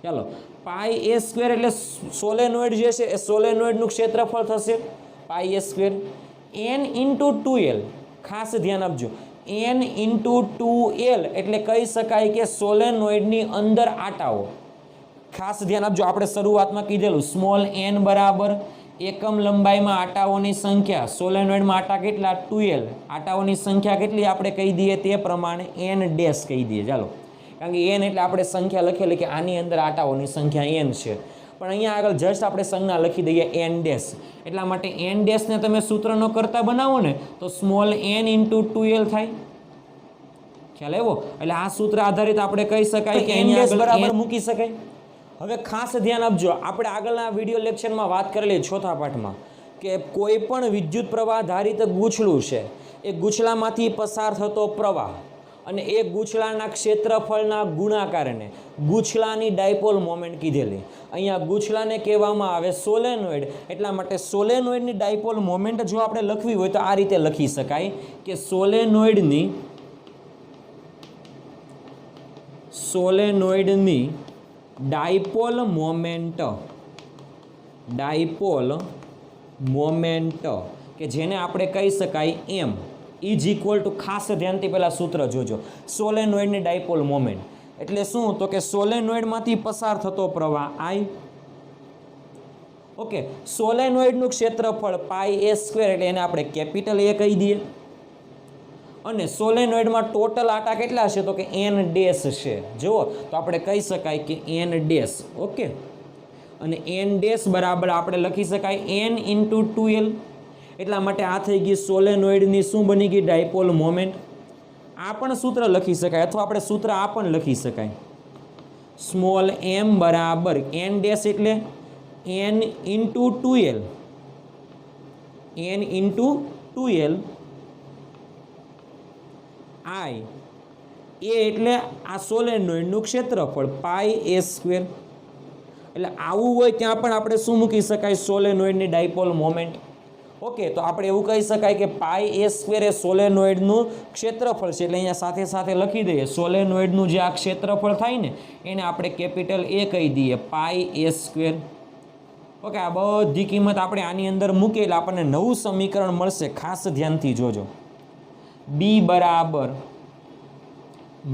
ચાલો, પાઈ a સ્ક્વેર એટલે સોલેનોઇડ જે છે એ સોલેનોઇડનું ક્ષેત્રફળ થશે પાઈ a square. n into 2l, ખાસ ધ્યાન આપજો, n ઇન્ટુ 2l એટલે કહી શકાય કે સોલેનોઇડની અંદર આટાઓ. ખાસ ધ્યાન આપજો, આપણે શરૂઆતમાં કીધેલું સ્મોલ n બરાબર એકમ લંબાઈમાં આટાઓની સંખ્યા. સોલેનોઇડમાં આટા કેટલા? 2l. આટાઓની સંખ્યા કેટલી આપણે કહી દઈએ તે પ્રમાણે n ડેશ કહી દઈએ. ચાલો, કારણ કે n એટલે આપણે સંખ્યા લખેલી કે આની અંદર આટાઓની સંખ્યા n છે, પણ અહીંયા આગળ જસ્ટ આપણે સંજ્ઞા લખી દઈએ n ડેશ. એટલા માટે n ડેશને તમે સૂત્રનો કરતા બનાવો ને તો સ્મોલ n ઇન્ટુ 2l થાય. ખ્યાલ આવ્યો? એટલે આ સૂત્ર આધારિત આપણે કહી શકાય કે n ડેશ બરાબર મૂકી શકાય. હવે ખાસ ધ્યાન આપજો, આપણે આગળના વિડીયો લેક્ચરમાં વાત કરેલી ચોથા પાઠમાં કે કોઈ પણ વિદ્યુત પ્રવાહ ધારિત ગૂંછલું છે, એ ગૂંછલામાંથી પસાર થતો પ્રવાહ અને એ ગૂંછલાના ક્ષેત્રફળના ગુણાકારને ગૂંછલાની ડાયપોલ મોમેન્ટ કીધેલી. અહીંયા ગૂંછલાને કહેવામાં આવે સોલેનોઇડ, એટલા માટે સોલેનોઇડની ડાયપોલ મોમેન્ટ જો આપણે લખવી હોય તો આ રીતે લખી શકાય કે સોલેનોઇડની ડાયપોલ મોમેન્ટ કે જેને આપણે કહી શકાય m ઇઝ ઇક્વલ ટુ, ખાસ ધ્યાનથી પહેલાં સૂત્ર જોજો, સોલેનોઇડની ડાયપોલ મોમેન્ટ એટલે શું? તો કે સોલેનોઇડમાંથી પસાર થતો પ્રવાહ I. ઓકે, સોલેનોઇડનું ક્ષેત્રફળ પાઈ a સ્ક્વેર એટલે એને આપણે કેપિટલ A કહી દઈએ. અને સોલેનોઇડમાં ટોટલ આટા કેટલા છે? તો કે n ડેશ છે. જુઓ તો આપણે કહી શકાય કે n ડેશ. ઓકે, અને n ડેશ બરાબર આપણે લખી શકાય n ઇન્ટુ 2l. એટલા માટે આ થઈ ગઈ સોલેનોઇડની શું બની ગઈ? Dipole moment. આ પણ સૂત્ર લખી શકાય અથવા આપણે સૂત્ર આ પણ લખી શકાય, સ્મોલ m બરાબર n ડેશ એટલે n into 2l, n into 2l i. એ એટલે આ સોલેનોઇડનું ક્ષેત્રફળ પાઈ a સ્ક્વેર. એટલે આવું હોય ત્યાં પણ આપણે શું મૂકી શકાય? સોલેનોઇડની ડાયપોલ મોમેન્ટ. ઓકે, તો આપણે એવું કહી શકાય કે પાઈ a સ્ક્વેર એ સોલેનોઇડનું ક્ષેત્રફળ છે. એટલે અહીંયા સાથે સાથે લખી દઈએ સોલેનોઇડનું જે આ ક્ષેત્રફળ થાય ને એને આપણે કેપિટલ A કહી દઈએ, પાઈ a સ્ક્વેર. ઓકે, આ બધી કિંમત આપણે આની અંદર મૂકીએ એટલે આપણને નવું સમીકરણ મળશે. ખાસ ધ્યાનથી જોજો, b બરાબર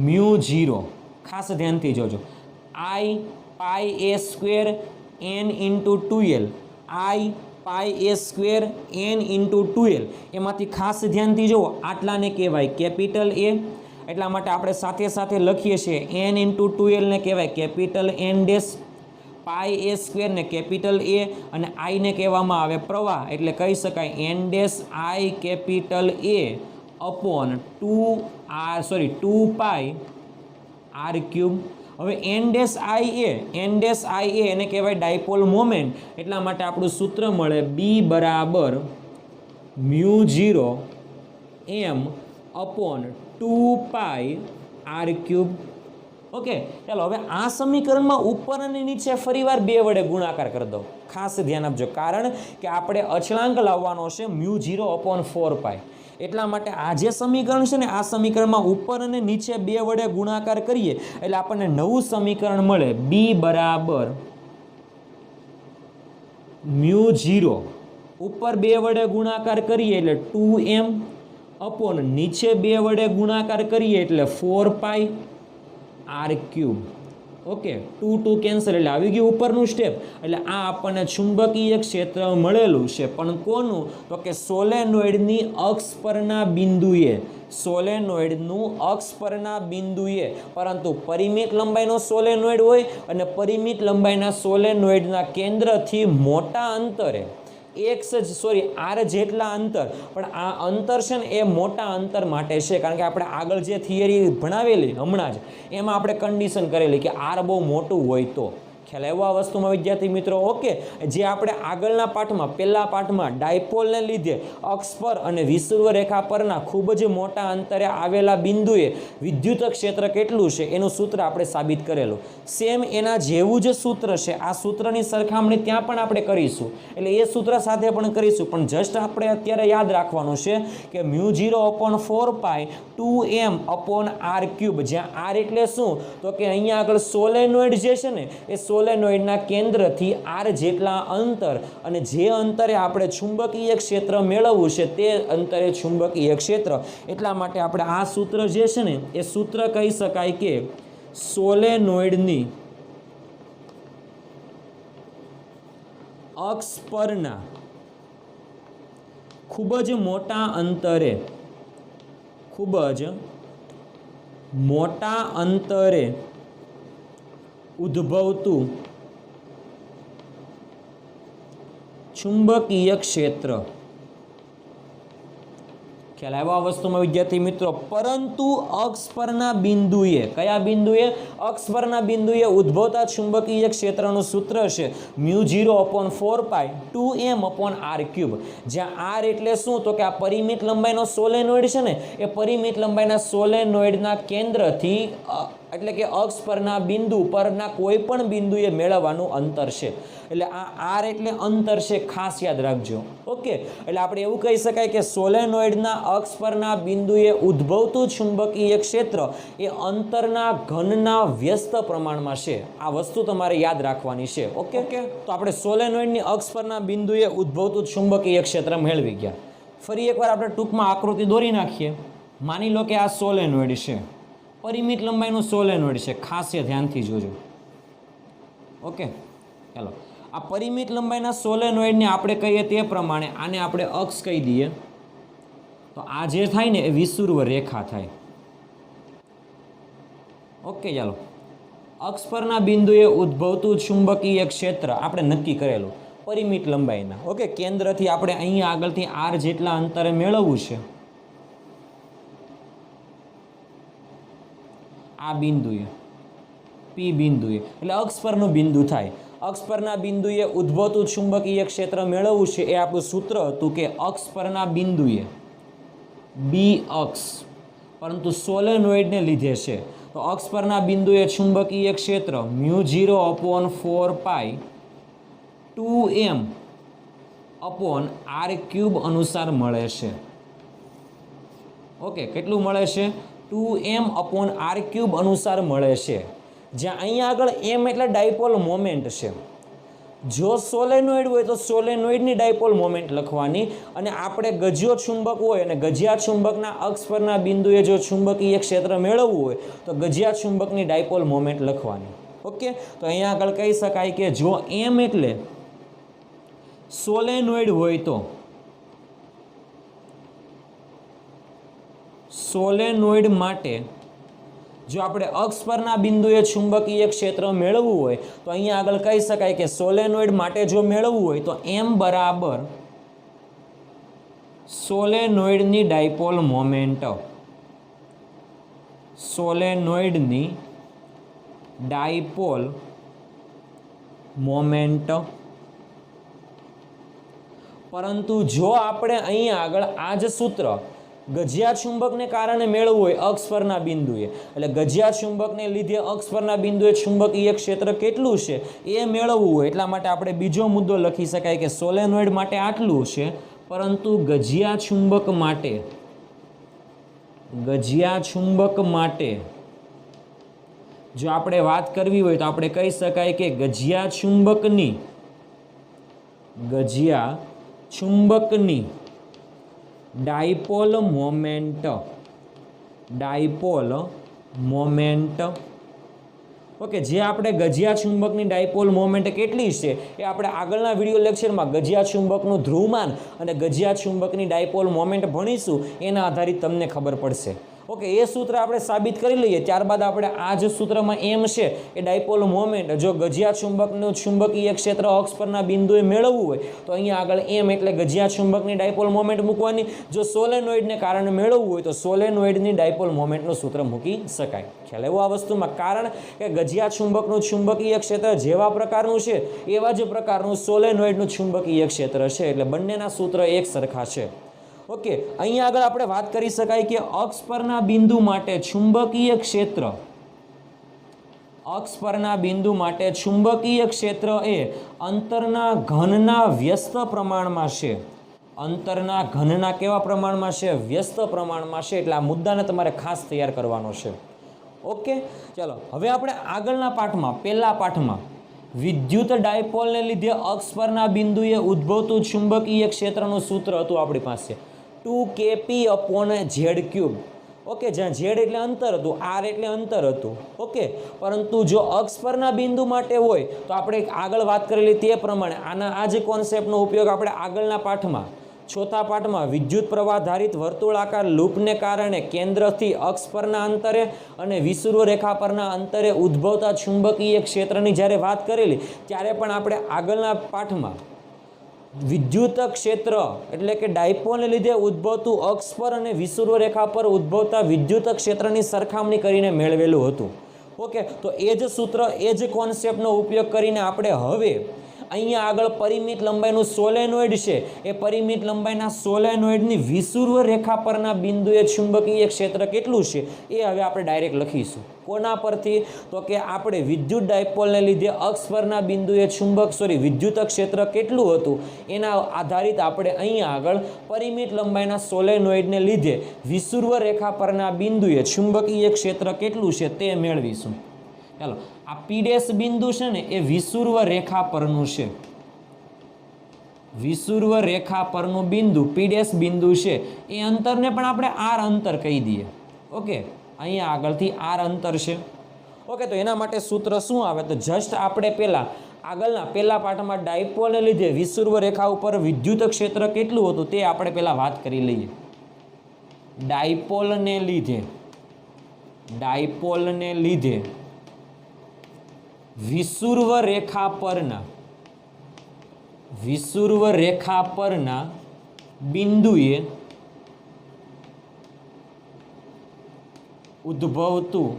μ0. ખાસ ધ્યાનથી જોજો, i pi a square n into 2l, i pi a square n into 2l. એમાંથી ખાસ ધ્યાનથી જુઓ, આટલાને કહેવાય કેપિટલ A. એટલા માટે આપણે સાથે સાથે લખીએ છીએ n ઇન્ટુ 2l ને કહેવાય capital N dash, pi a square ને કેપિટલ A અને i ને કહેવામાં આવે પ્રવાહ, એટલે કહી શકાય n dash i capital A upon 2 pi r cube. હવે n ડેશ i એને કહેવાય ડાયપોલ મોમેન્ટ. એટલા માટે આપણું સૂત્ર મળે b બરાબર μ0 m upon 2 pi r cube. Okay, ચાલો હવે આ સમીકરણમાં ઉપર અને નીચે ફરીવાર 2 વડે ગુણાકાર કરી દો. ખાસ ધ્યાન આપજો, કારણ કે આપણે અચળાંક લાવવાનો છે μ0/4π. એટલા માટે આ જે સમીકરણ છે ને, આ સમીકરણમાં ઉપર અને નીચે 2 વડે ગુણાકાર કરીએ એટલે આપણને નવું સમીકરણ મળે. b બરાબર μ0 ઉપર 2 વડે ગુણાકાર કરીએ એટલે 2m અપોન નીચે 2 વડે ગુણાકાર કરીએ એટલે 4π r³. ઓકે, 2 2 કેન્સલ એટલે આવી ગયું ઉપરનું સ્ટેપ. એટલે આ આપણને ચુંબકીય ક્ષેત્ર મળેલું છે, પણ કોનું? તો કે સોલેનોઇડની અક્ષ પરના બિંદુએ, સોલેનોઇડનું અક્ષ પરના બિંદુએ. પરંતુ પરિમિત લંબાઈનો સોલેનોઇડ હોય અને પરિમિત લંબાઈના સોલેનોઇડના કેન્દ્રથી મોટા અંતરે r જેટલા અંતર, પણ આ અંતર છે ને એ મોટા અંતર માટે છે, કારણ કે આપણે આગળ જે થિયરી ભણાવેલી હમણાં જ એમાં આપણે કન્ડિશન કરેલી કે r બહુ મોટું હોય તો. ખ્યાલ આવ્યો આ વસ્તુમાં વિદ્યાર્થી મિત્રો? ઓકે, જે આપણે આગળના પાઠમાં, પહેલા પાઠમાં ડાયપોલને લીધે અક્ષ પર અને વિષુવવૃત્ત રેખા પરના ખૂબ જ મોટા અંતરે આવેલા બિંદુએ વિદ્યુત ક્ષેત્ર કેટલું છે એનું સૂત્ર આપણે સાબિત કરેલું. સેમ એના જેવું જ સૂત્ર છે, આ સૂત્રની સરખામણી ત્યાં પણ આપણે કરીશું, એટલે એ સૂત્ર સાથે પણ કરીશું. પણ જસ્ટ આપણે અત્યારે યાદ રાખવાનું છે કે μ0/4π 2m/r³. જ્યાં r એટલે શું? તો કે અહીંયા આગળ સોલેનોઇડ જે છે ને એ સોલેનોઇડના કેન્દ્રથી r જેટલા અંતર, અને જે અંતરે આપણે ચુંબકીય ક્ષેત્ર મેળવવું છે તે અંતરે ચુંબકીય ક્ષેત્ર. એટલા માટે આપણે આ સૂત્ર જે છે ને એ સૂત્ર કહી શકાય કે સોલેનોઇડની અક્ષ પરના ખૂબ જ મોટા અંતરે, ખૂબ જ મોટા અંતરે ઉદ્ભવતું ચુંબકીય ક્ષેત્ર. ખ્યાલ આવ્યો આ વસ્તુમાં વિદ્યાર્થી મિત્રો? પરંતુ અક્ષ પરના બિંદુએ, કયા બિંદુએ? અક્ષ પરના બિંદુએ ઉદ્ભવતા ચુંબકીય ક્ષેત્રનું સૂત્ર છે μ0/4π 2m/r³. જ્યાં r એટલે શું? તો કે આ પરિમિત લંબાઈનો સોલેનોઇડ છે ને એ પરિમિત લંબાઈના સોલેનોઇડના કેન્દ્રથી, એટલે કે અક્ષ પરના બિંદુ પરના કોઈ પણ બિંદુએ મેળવવાનું અંતર છે. એટલે આ r એટલે અંતર છે, ખાસ યાદ રાખજો. ઓકે, એટલે આપણે એવું કહી શકાય કે સોલેનોઇડના અક્ષ પરના બિંદુએ ઉદ્ભવતું ચુંબકીય ક્ષેત્ર એ અંતરના ઘનના વ્યસ્ત પ્રમાણમાં છે. આ વસ્તુ તમારે યાદ રાખવાની છે. ઓકે, તો આપણે સોલેનોઇડની અક્ષ પરના બિંદુએ ઉદ્ભવતું ચુંબકીય ક્ષેત્ર મેળવી ગયા. ફરી એકવાર આપણે ટૂંકમાં આકૃતિ દોરી નાખીએ. માની લો કે આ સોલેનોઇડ છે, પરિમિત લંબાઈનું સોલેનોઇડ છે, ખાસ એ ધ્યાનથી જોજો. ઓકે, ચાલો આ પરિમિત લંબાઈના સોલેનોઇડને આપણે કહીએ તે પ્રમાણે આને આપણે અક્ષ કહી દઈએ. તો આ જે થાય ને એ વિષુવવૃત્ત રેખા થાય. ઓકે, ચાલો અક્ષ પરના બિંદુએ ઉદ્ભવતું ચુંબકીય ક્ષેત્ર આપણે નક્કી કરેલું પરિમિત લંબાઈના. ઓકે, કેન્દ્રથી આપણે અહીંયા આગળથી r જેટલા અંતરે મેળવવું છે. આ બિંદુએ P બિંદુએ, એટલે અક્ષ પરનું બિંદુ થાય. અક્ષ પરના બિંદુએ ઉદ્ભવતું ચુંબકીય ક્ષેત્ર મેળવવું છે એ આપણું સૂત્ર હતું કે અક્ષ પરના બિંદુએ B અક્ષ, પરંતુ સોલેનોઇડને લીધે છે તો અક્ષ પરના બિંદુએ ચુંબકીય ક્ષેત્ર μ0/4π 2m/r³ અનુસાર મળે છે. ઓકે, કેટલું મળે છે? 2m/r³ અનુસાર મળે છે. જ્યાં અહીંયા આગળ m એટલે ડાયપોલ મોમેન્ટ છે. જો સોલેનોઇડ હોય તો સોલેનોઇડની ડાયપોલ મોમેન્ટ લખવાની, અને આપણે ગજ્યો ચુંબક હોય અને ગજિયા ચુંબકના અક્ષ પરના બિંદુએ જો ચુંબકીય ક્ષેત્ર મેળવવું હોય તો ગજિયા ચુંબકની ડાયપોલ મોમેન્ટ લખવાની. ઓકે, તો અહીંયા આગળ કહી શકાય કે જો m એટલે સોલેનોઇડ હોય તો સોલેનોઇડ માટે જો આપણે અક્ષ પરના બિંદુએ ચુંબકીય ક્ષેત્ર મેળવવું હોય તો અહીંયા આગળ કહી શકાય કે સોલેનોઇડ માટે જો મેળવવું હોય તો m બરાબર સોલેનોઇડની ડાયપોલ મોમેન્ટ. સોલેનોઇડની ડાયપોલ મોમેન્ટ. પરંતુ જો આપણે અહીંયા આગળ આ જ સૂત્ર ગજિયા ચુંબકને કારણે મેળવવું હોય અક્ષ પરના બિંદુએ, એટલે ગજિયા ચુંબકને લીધે અક્ષ પરના બિંદુએ ચુંબકીય ક્ષેત્ર કેટલું છે એ મેળવવું હોય, એટલા માટે આપણે બીજો મુદ્દો લખી શકાય કે સોલેનોઇડ માટે આટલું છે, પરંતુ ગજિયા ચુંબક માટે જો આપણે વાત કરવી હોય તો આપણે કહી શકાય કે ગજિયા ચુંબકની ડાયપોલ મોમેન્ટ ઓકે, જે આપણે ગજિયા ચુંબકની ડાયપોલ મોમેન્ટ કેટલી છે એ આપણે આગળના વિડીયો લેક્ચરમાં ગજિયા ચુંબકનું ધ્રુવમાન અને ગજિયા ચુંબકની ડાયપોલ મોમેન્ટ ભણીશું, એના આધારિત તમને ખબર પડશે. ઓકે, એ સૂત્ર આપણે સાબિત કરી લઈએ, ત્યારબાદ આપણે આ જ સૂત્રમાં એમ છે એ ડાયપોલ મોમેન્ટ જો ગજિયા ચુંબકનું ચુંબકીય ક્ષેત્ર અક્ષ પરના બિંદુએ મેળવવું હોય તો અહીંયા આગળ એમ એટલે ગજિયા ચુંબકની ડાયપોલ મોમેન્ટ મૂકવાની, જો સોલેનોઇડને કારણે મેળવવું હોય તો સોલેનોઇડની ડાયપોલ મોમેન્ટનું સૂત્ર મૂકી શકાય. ખ્યાલ એવો આ વસ્તુમાં, કારણ કે ગજિયા ચુંબકનું ચુંબકીય ક્ષેત્ર જેવા પ્રકારનું છે એવા જ પ્રકારનું સોલેનોઇડનું ચુંબકીય ક્ષેત્ર છે, એટલે બંનેના સૂત્ર એક સરખા છે. ઓકે, અહીંયા આગળ આપણે વાત કરી શકાય કે અક્ષ પરના બિંદુ માટે ચુંબકીય ક્ષેત્ર એ અંતરના ઘનના વ્યસ્ત પ્રમાણમાં છે. અંતરના ઘનના કેવા પ્રમાણમાં છે? વ્યસ્ત પ્રમાણમાં છે, એટલે આ મુદ્દાને તમારે ખાસ તૈયાર કરવાનો છે. ઓકે, ચાલો હવે આપણે આગળના પાઠમાં, પહેલા પાઠમાં વિદ્યુત ડાયપોલને લીધે અક્ષ પરના બિંદુએ ઉદ્ભવતું ચુંબકીય ક્ષેત્રનું સૂત્ર હતું આપણી પાસે 2kp/z³. ઓકે, જ્યાં z એટલે અંતર હતું, r એટલે અંતર હતું. ઓકે, પરંતુ જો અક્ષ પરના બિંદુ માટે હોય તો આપણે આગળ વાત કરેલી તે પ્રમાણે આ જ કોન્સેપ્ટનો ઉપયોગ આપણે આગળના પાઠમાં, ચોથા પાઠમાં વિદ્યુત પ્રવાહ ધારિત વર્તુળાકાર લૂપને કારણે કેન્દ્રથી અક્ષ પરના અંતરે અને વિષુવવૃત્ત રેખા પરના અંતરે ઉદ્ભવતા ચુંબકીય ક્ષેત્રની જ્યારે વાત કરેલી ત્યારે પણ આપણે આગળના પાઠમાં વિદ્યુત ક્ષેત્ર એટલે કે ડાયપોલને લીધે ઉદ્ભવતું અક્ષ પર અને વિષુવવૃત્ત રેખા પર ઉદ્ભવતા વિદ્યુત ક્ષેત્રની સરખામણી કરીને મેળવેલું હતું. ઓકે, તો એ જ સૂત્ર, એ જ કોન્સેપ્ટનો ઉપયોગ કરીને આપણે હવે અહીંયા આગળ પરિમિત લંબાઈનું સોલેનોઇડ છે એ પરિમિત લંબાઈના સોલેનોઇડની વિષુવવૃત્ત રેખા પરના બિંદુએ ચુંબકીય ક્ષેત્ર કેટલું છે એ હવે આપણે ડાયરેક્ટ લખીશું. કોના પરથી? તો કે આપણે વિદ્યુત ડાયપોલને લીધે અક્ષ પરના બિંદુએ વિદ્યુત ક્ષેત્ર કેટલું હતું એના આધારિત આપણે અહીંયા આગળ પરિમિત લંબાઈના સોલેનોઇડને લીધે વિષુવવૃત્ત રેખા પરના બિંદુએ ચુંબકીય ક્ષેત્ર કેટલું છે તે મેળવીશું. ચાલો, આ પીડેશ બિંદુ છે ને એ વિષુવવૃત્ત રેખા પરનું છે. વિષુવવૃત્ત રેખા પરનું બિંદુ પીડેશ બિંદુ છે એ અંતરને પણ આપણે r અંતર કહી દઈએ. ઓકે, અહીંયા આગળથી r અંતર છે. ઓકે, તો એના માટે સૂત્ર શું આવે? તો જસ્ટ આપણે પહેલા પાઠમાં ડાયપોલને લીધે વિષુવવૃત્ત રેખા ઉપર વિદ્યુત ક્ષેત્ર કેટલું હતું તે આપણે પહેલા વાત કરી લઈએ. ડાયપોલને લીધે વિષુવવૃત્ત રેખા પરના બિંદુએ ઉદ્ભવતું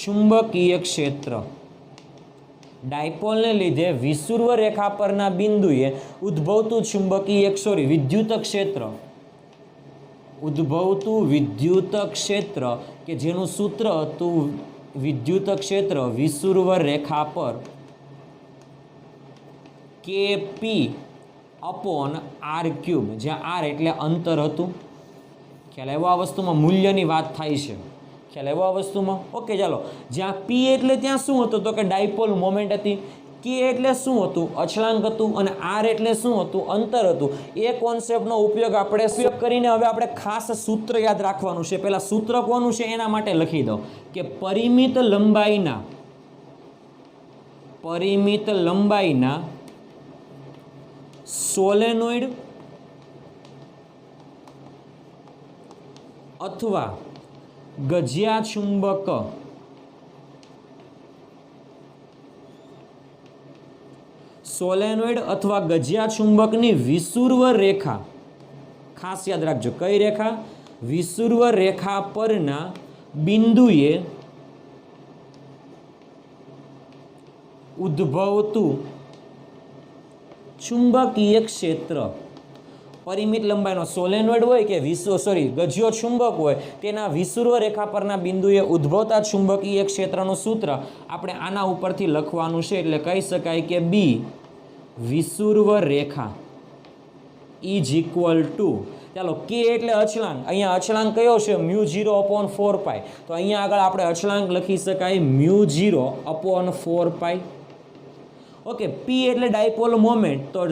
ચુંબકીય ક્ષેત્ર. ડાયપોલને લીધે વિષુવવૃત્ત રેખા પરના બિંદુએ ઉદ્ભવતું વિદ્યુત ક્ષેત્ર કે જેનું સૂત્ર હતું વિદ્યુત ક્ષેત્ર વિષુવવૃત્ત રેખા પર kp/r³, જ્યાં r એટલે અંતર હતું. ખ્યાલ આવ્યો આ વસ્તુમાં? મૂલ્યની વાત થાય છે. ખ્યાલ આવ્યો આ વસ્તુમાં? ઓકે, ચાલો, જ્યાં p એટલે ત્યાં શું હતું? તો કે ડાયપોલ મોમેન્ટ હતી. k એટલે શું હતું? અચળાંક હતું. અને r એટલે શું હતું? અંતર હતું. એ કોન્સેપ્ટનો ઉપયોગ કરીને હવે આપણે ખાસ સૂત્ર યાદ રાખવાનું છે. પહેલા સૂત્ર કોનું છે એના માટે લખી દો કે પરિમિત લંબાઈના સોલેનોઇડ અથવા ગજિયા ચુંબક સોલેનોઇડ અથવા ગજિયા ચુંબકની વિષુવવૃત્ત રેખા, ખાસ યાદ રાખજો કઈ રેખા? વિષુવવૃત્ત રેખા પરના બિંદુએ ઉદ્ભવતું ચુંબકીય ક્ષેત્ર પરિમિત લંબાઈનો સોલેનોઇડ હોય કે ગજ્યો ચુંબક હોય તેના વિષુવવૃત્ત રેખા પરના બિંદુએ ઉદ્ભવતા ચુંબકીય ક્ષેત્રનું સૂત્ર આપણે આના ઉપરથી લખવાનું છે. એટલે કહી શકાય કે બી વિષુવવૃત્ત રેખા ઇઝ ઇક્વલ ટુ, ચાલો કે એટલે અચળાંક, અહીંયા અચળાંક કયો છે μ0/4π, તો અહીંયા આગળ આપણે અચળાંક લખી શકાય μ0/4π. ઓકે, પી એટલે ડાયપોલ મોમેન્ટ, તો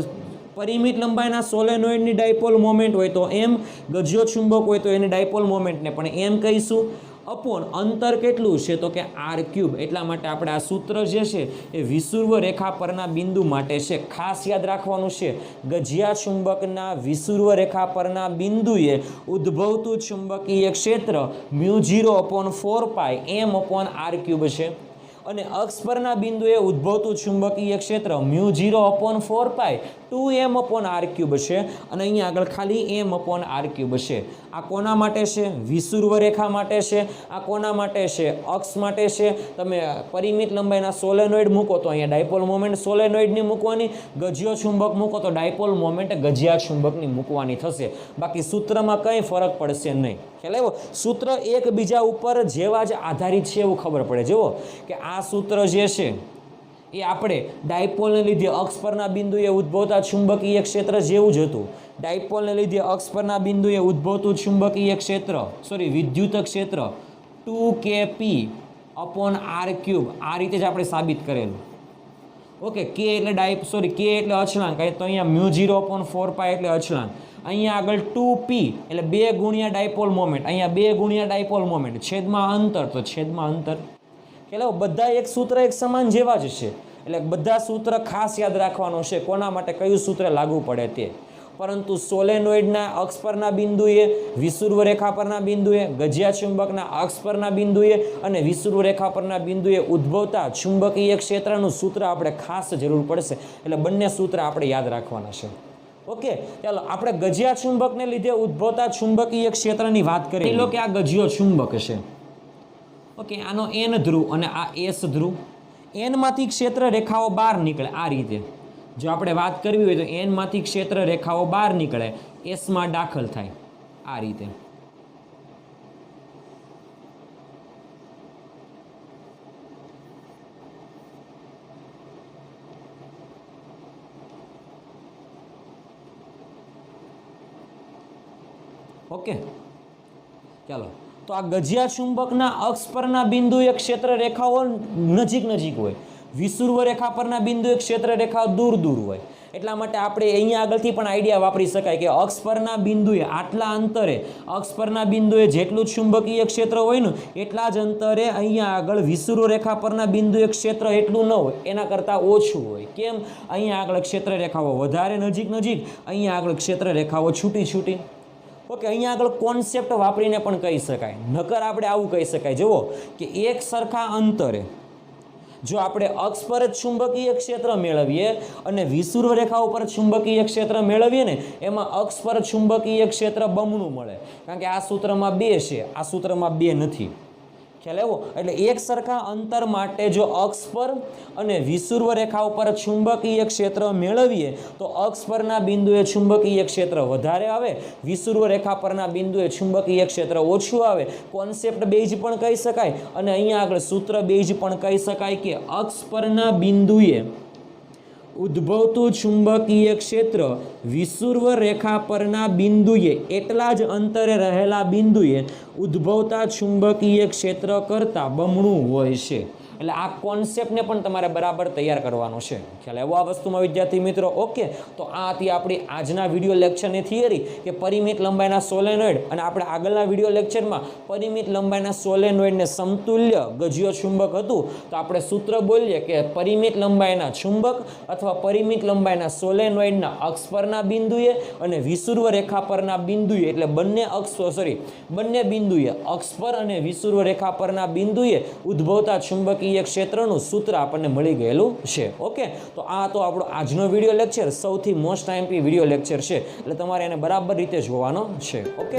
પરિમિત લંબાઈના સોલેનોઇડની ડાયપોલ મોમેન્ટ હોય તો એમ, ગજ્યો ચુંબક હોય તો એની ડાયપોલ મોમેન્ટને પણ એમ કહીશું. અપોન અંતર કેટલું છે તો કે r3, એટલા માટે આપણે આ સૂત્ર જે છે એ વિષુવવૃત્ત રેખા પરના બિંદુ માટે છે. ખાસ યાદ રાખવાનું છે, ગજિયા ચુંબકના વિષુવવૃત્ત રેખા પરના બિંદુએ ઉદ્ભવતું ચુંબકીય ક્ષેત્ર μ0/4π m/r3 છે, અને અક્ષ પરના બિંદુએ ઉદ્ભવતું ચુંબકીય ક્ષેત્ર μ0/4π 2m/r3 છે, અને અહીંયા આગળ ખાલી m/r3 છે. આ કોના માટે છે? વિષુવવૃત્ત રેખા માટે છે. આ કોના માટે છે? અક્ષ માટે છે. તમે પરિમિત લંબાઈના સોલેનોઇડ મૂકો તો અહીંયા ડાયપોલ મોમેન્ટ સોલેનોઇડની મૂકવાની, ગજ્યો ચુંબક મૂકો તો ડાયપોલ મોમેન્ટ ગજિયા ચુંબકની મૂકવાની થશે. બાકી સૂત્રમાં કંઈ ફરક પડશે નહીં. ખ્યાલ આવ્યો? સૂત્ર એકબીજા ઉપર જેવા જ આધારિત છે એવું ખબર પડે. જુઓ કે આ સૂત્ર જે છે એ આપણે ડાયપોલને લીધે અક્ષ પરના બિંદુએ ઉદ્ભવતા ચુંબકીય ક્ષેત્ર જેવું જ હતું. ડાયપોલને લીધે અક્ષ પરના બિંદુએ ઉદ્ભવતું ચુંબકીય ક્ષેત્ર વિદ્યુત ક્ષેત્ર 2kp/r3 આ રીતે જ આપણે સાબિત કરેલું. ઓકે, કે એટલે કે એટલે અચળાંક, તો અહીંયા μ0/4π એટલે અચળાંક. અહીંયા આગળ 2p એટલે 2 ગુણ્યા ડાયપોલ મોમેન્ટ, અહીંયા 2 ગુણ્યા ડાયપોલ મોમેન્ટ, છેદમાં અંતર તો છેદમાં અંતર. એટલે બધા એક સૂત્ર એક સમાન જેવા જ છે. એટલે બધા સૂત્ર ખાસ યાદ રાખવાનું છે, કોના માટે કયું સૂત્ર લાગુ પડે તે. પરંતુ સોલેનોઇડના અક્ષ પરના બિંદુએ, વિષુવવૃત્ત રેખા પરના બિંદુએ, ગજિયા ચુંબકના અક્ષ પરના બિંદુએ અને વિષુવવૃત્ત રેખા પરના બિંદુએ ઉદ્ભવતા ચુંબકીય ક્ષેત્રનું સૂત્ર આપણે ખાસ જરૂર પડશે. એટલે બંને સૂત્ર આપણે યાદ રાખવાના છે. ઓકે, ચાલો આપણે ગજિયા ચુંબકને લીધે ઉદ્ભવતા ચુંબકીય ક્ષેત્રની વાત કરીએ. લો કે આ ગજિયો ચુંબક છે. ઓકે, આનો N ધ્રુવ અને આ S ધ્રુવ. N માંથી ક્ષેત્ર રેખાઓ બહાર નીકળે આ રીતે. જો આપણે વાત કરવી હોય તો N માંથી ક્ષેત્ર રેખાઓ બહાર નીકળે, S માં દાખલ થાય આ રીતે. ઓકે, ચાલો તો આ ગજિયા ચુંબકના અક્ષ પરના બિંદુએ ક્ષેત્ર રેખાઓ નજીક હોય, વિષુવવૃત્ત રેખા પરના બિંદુએ ક્ષેત્ર રેખાઓ દૂર હોય. એટલા માટે આપણે અહીંયા આગળથી પણ આઈડિયા વાપરી શકાય કે અક્ષ પરના બિંદુએ આટલા અંતરે, અક્ષ પરના બિંદુએ જેટલું ચુંબકીય ક્ષેત્ર હોય ને એટલા જ અંતરે અહીંયા આગળ વિષુવવૃત્ત રેખા પરના બિંદુએ ક્ષેત્ર એટલું ન હોય, એના કરતાં ઓછું હોય. કેમ? અહીંયા આગળ ક્ષેત્ર રેખાઓ વધારે નજીક, અહીંયા આગળ ક્ષેત્ર રેખાઓ છૂટી. ઓકે, અહીંયા આગળ કોન્સેપ્ટ વાપરીને પણ કહી શકાય, નકર આપણે આવું કહી શકાય. જુઓ કે એક સરખા અંતરે જો આપણે અક્ષ પર જ ચુંબકીય ક્ષેત્ર મેળવીએ અને વિષુવવૃત્ત રેખા ઉપર ચુંબકીય ક્ષેત્ર મેળવીએ ને, એમાં અક્ષ પર ચુંબકીય ક્ષેત્ર બમણું મળે. કારણ કે આ સૂત્રમાં 2 છે, આ સૂત્રમાં 2 નથી. ખ્યાલ આવ્યો? એટલે એક સરખા અંતર માટે જો અક્ષ પર અને વિષુવવૃત્ત રેખા ઉપર ચુંબકીય ક્ષેત્ર મેળવીએ તો અક્ષ પરના બિંદુએ ચુંબકીય ક્ષેત્ર વધારે આવે, વિષુવવૃત્ત રેખા પરના બિંદુએ ચુંબકીય ક્ષેત્ર ઓછું આવે. કોન્સેપ્ટ બેઝ પણ કહી શકાય અને અહીંયા આગળ સૂત્ર બેઝ પણ કહી શકાય કે અક્ષ પરના બિંદુએ ઉદ્ભવતું ચુંબકીય ક્ષેત્ર વિષુવવૃત્ત રેખા પરના બિંદુએ એટલા જ અંતરે રહેલા બિંદુએ ઉદ્ભવતા ચુંબકીય ક્ષેત્ર કરતાં બમણું હોય છે. એટલે આ કોન્સેપ્ટને પણ તમારે બરાબર તૈયાર કરવાનો છે. ખ્યાલ આવ્યો આ વસ્તુમાં વિદ્યાર્થી મિત્રો? ઓકે, તો આ હતી આપણી આજના વિડીયો લેક્ચરની થિયરી કે પરિમિત લંબાઈના સોલેનોઇડ, અને આપણે આગળના વિડીયો લેક્ચરમાં પરિમિત લંબાઈના સોલેનોઇડને સમતુલ્ય ગજિયો ચુંબક હતું તો આપણે સૂત્ર બોલીએ કે પરિમિત લંબાઈના ચુંબક અથવા પરિમિત લંબાઈના સોલેનોઇડના અક્ષ પરના બિંદુએ અને વિષુવવૃત્ત રેખા પરના બિંદુએ, એટલે બંને બિંદુએ અક્ષ પર અને વિષુવવૃત્ત રેખા પરના બિંદુએ ઉદ્ભવતા ચુંબકીય ક્ષેત્રનું સૂત્ર આપણને મળી ગયેલું છે. ઓકે, તો આ તો આપણો આજનો વિડીયો લેક્ચર સૌથી મોસ્ટ આઈએમપી વિડીયો લેક્ચર છે, એટલે તમારે એને બરાબર રીતે જોવાનો છે. ઓકે.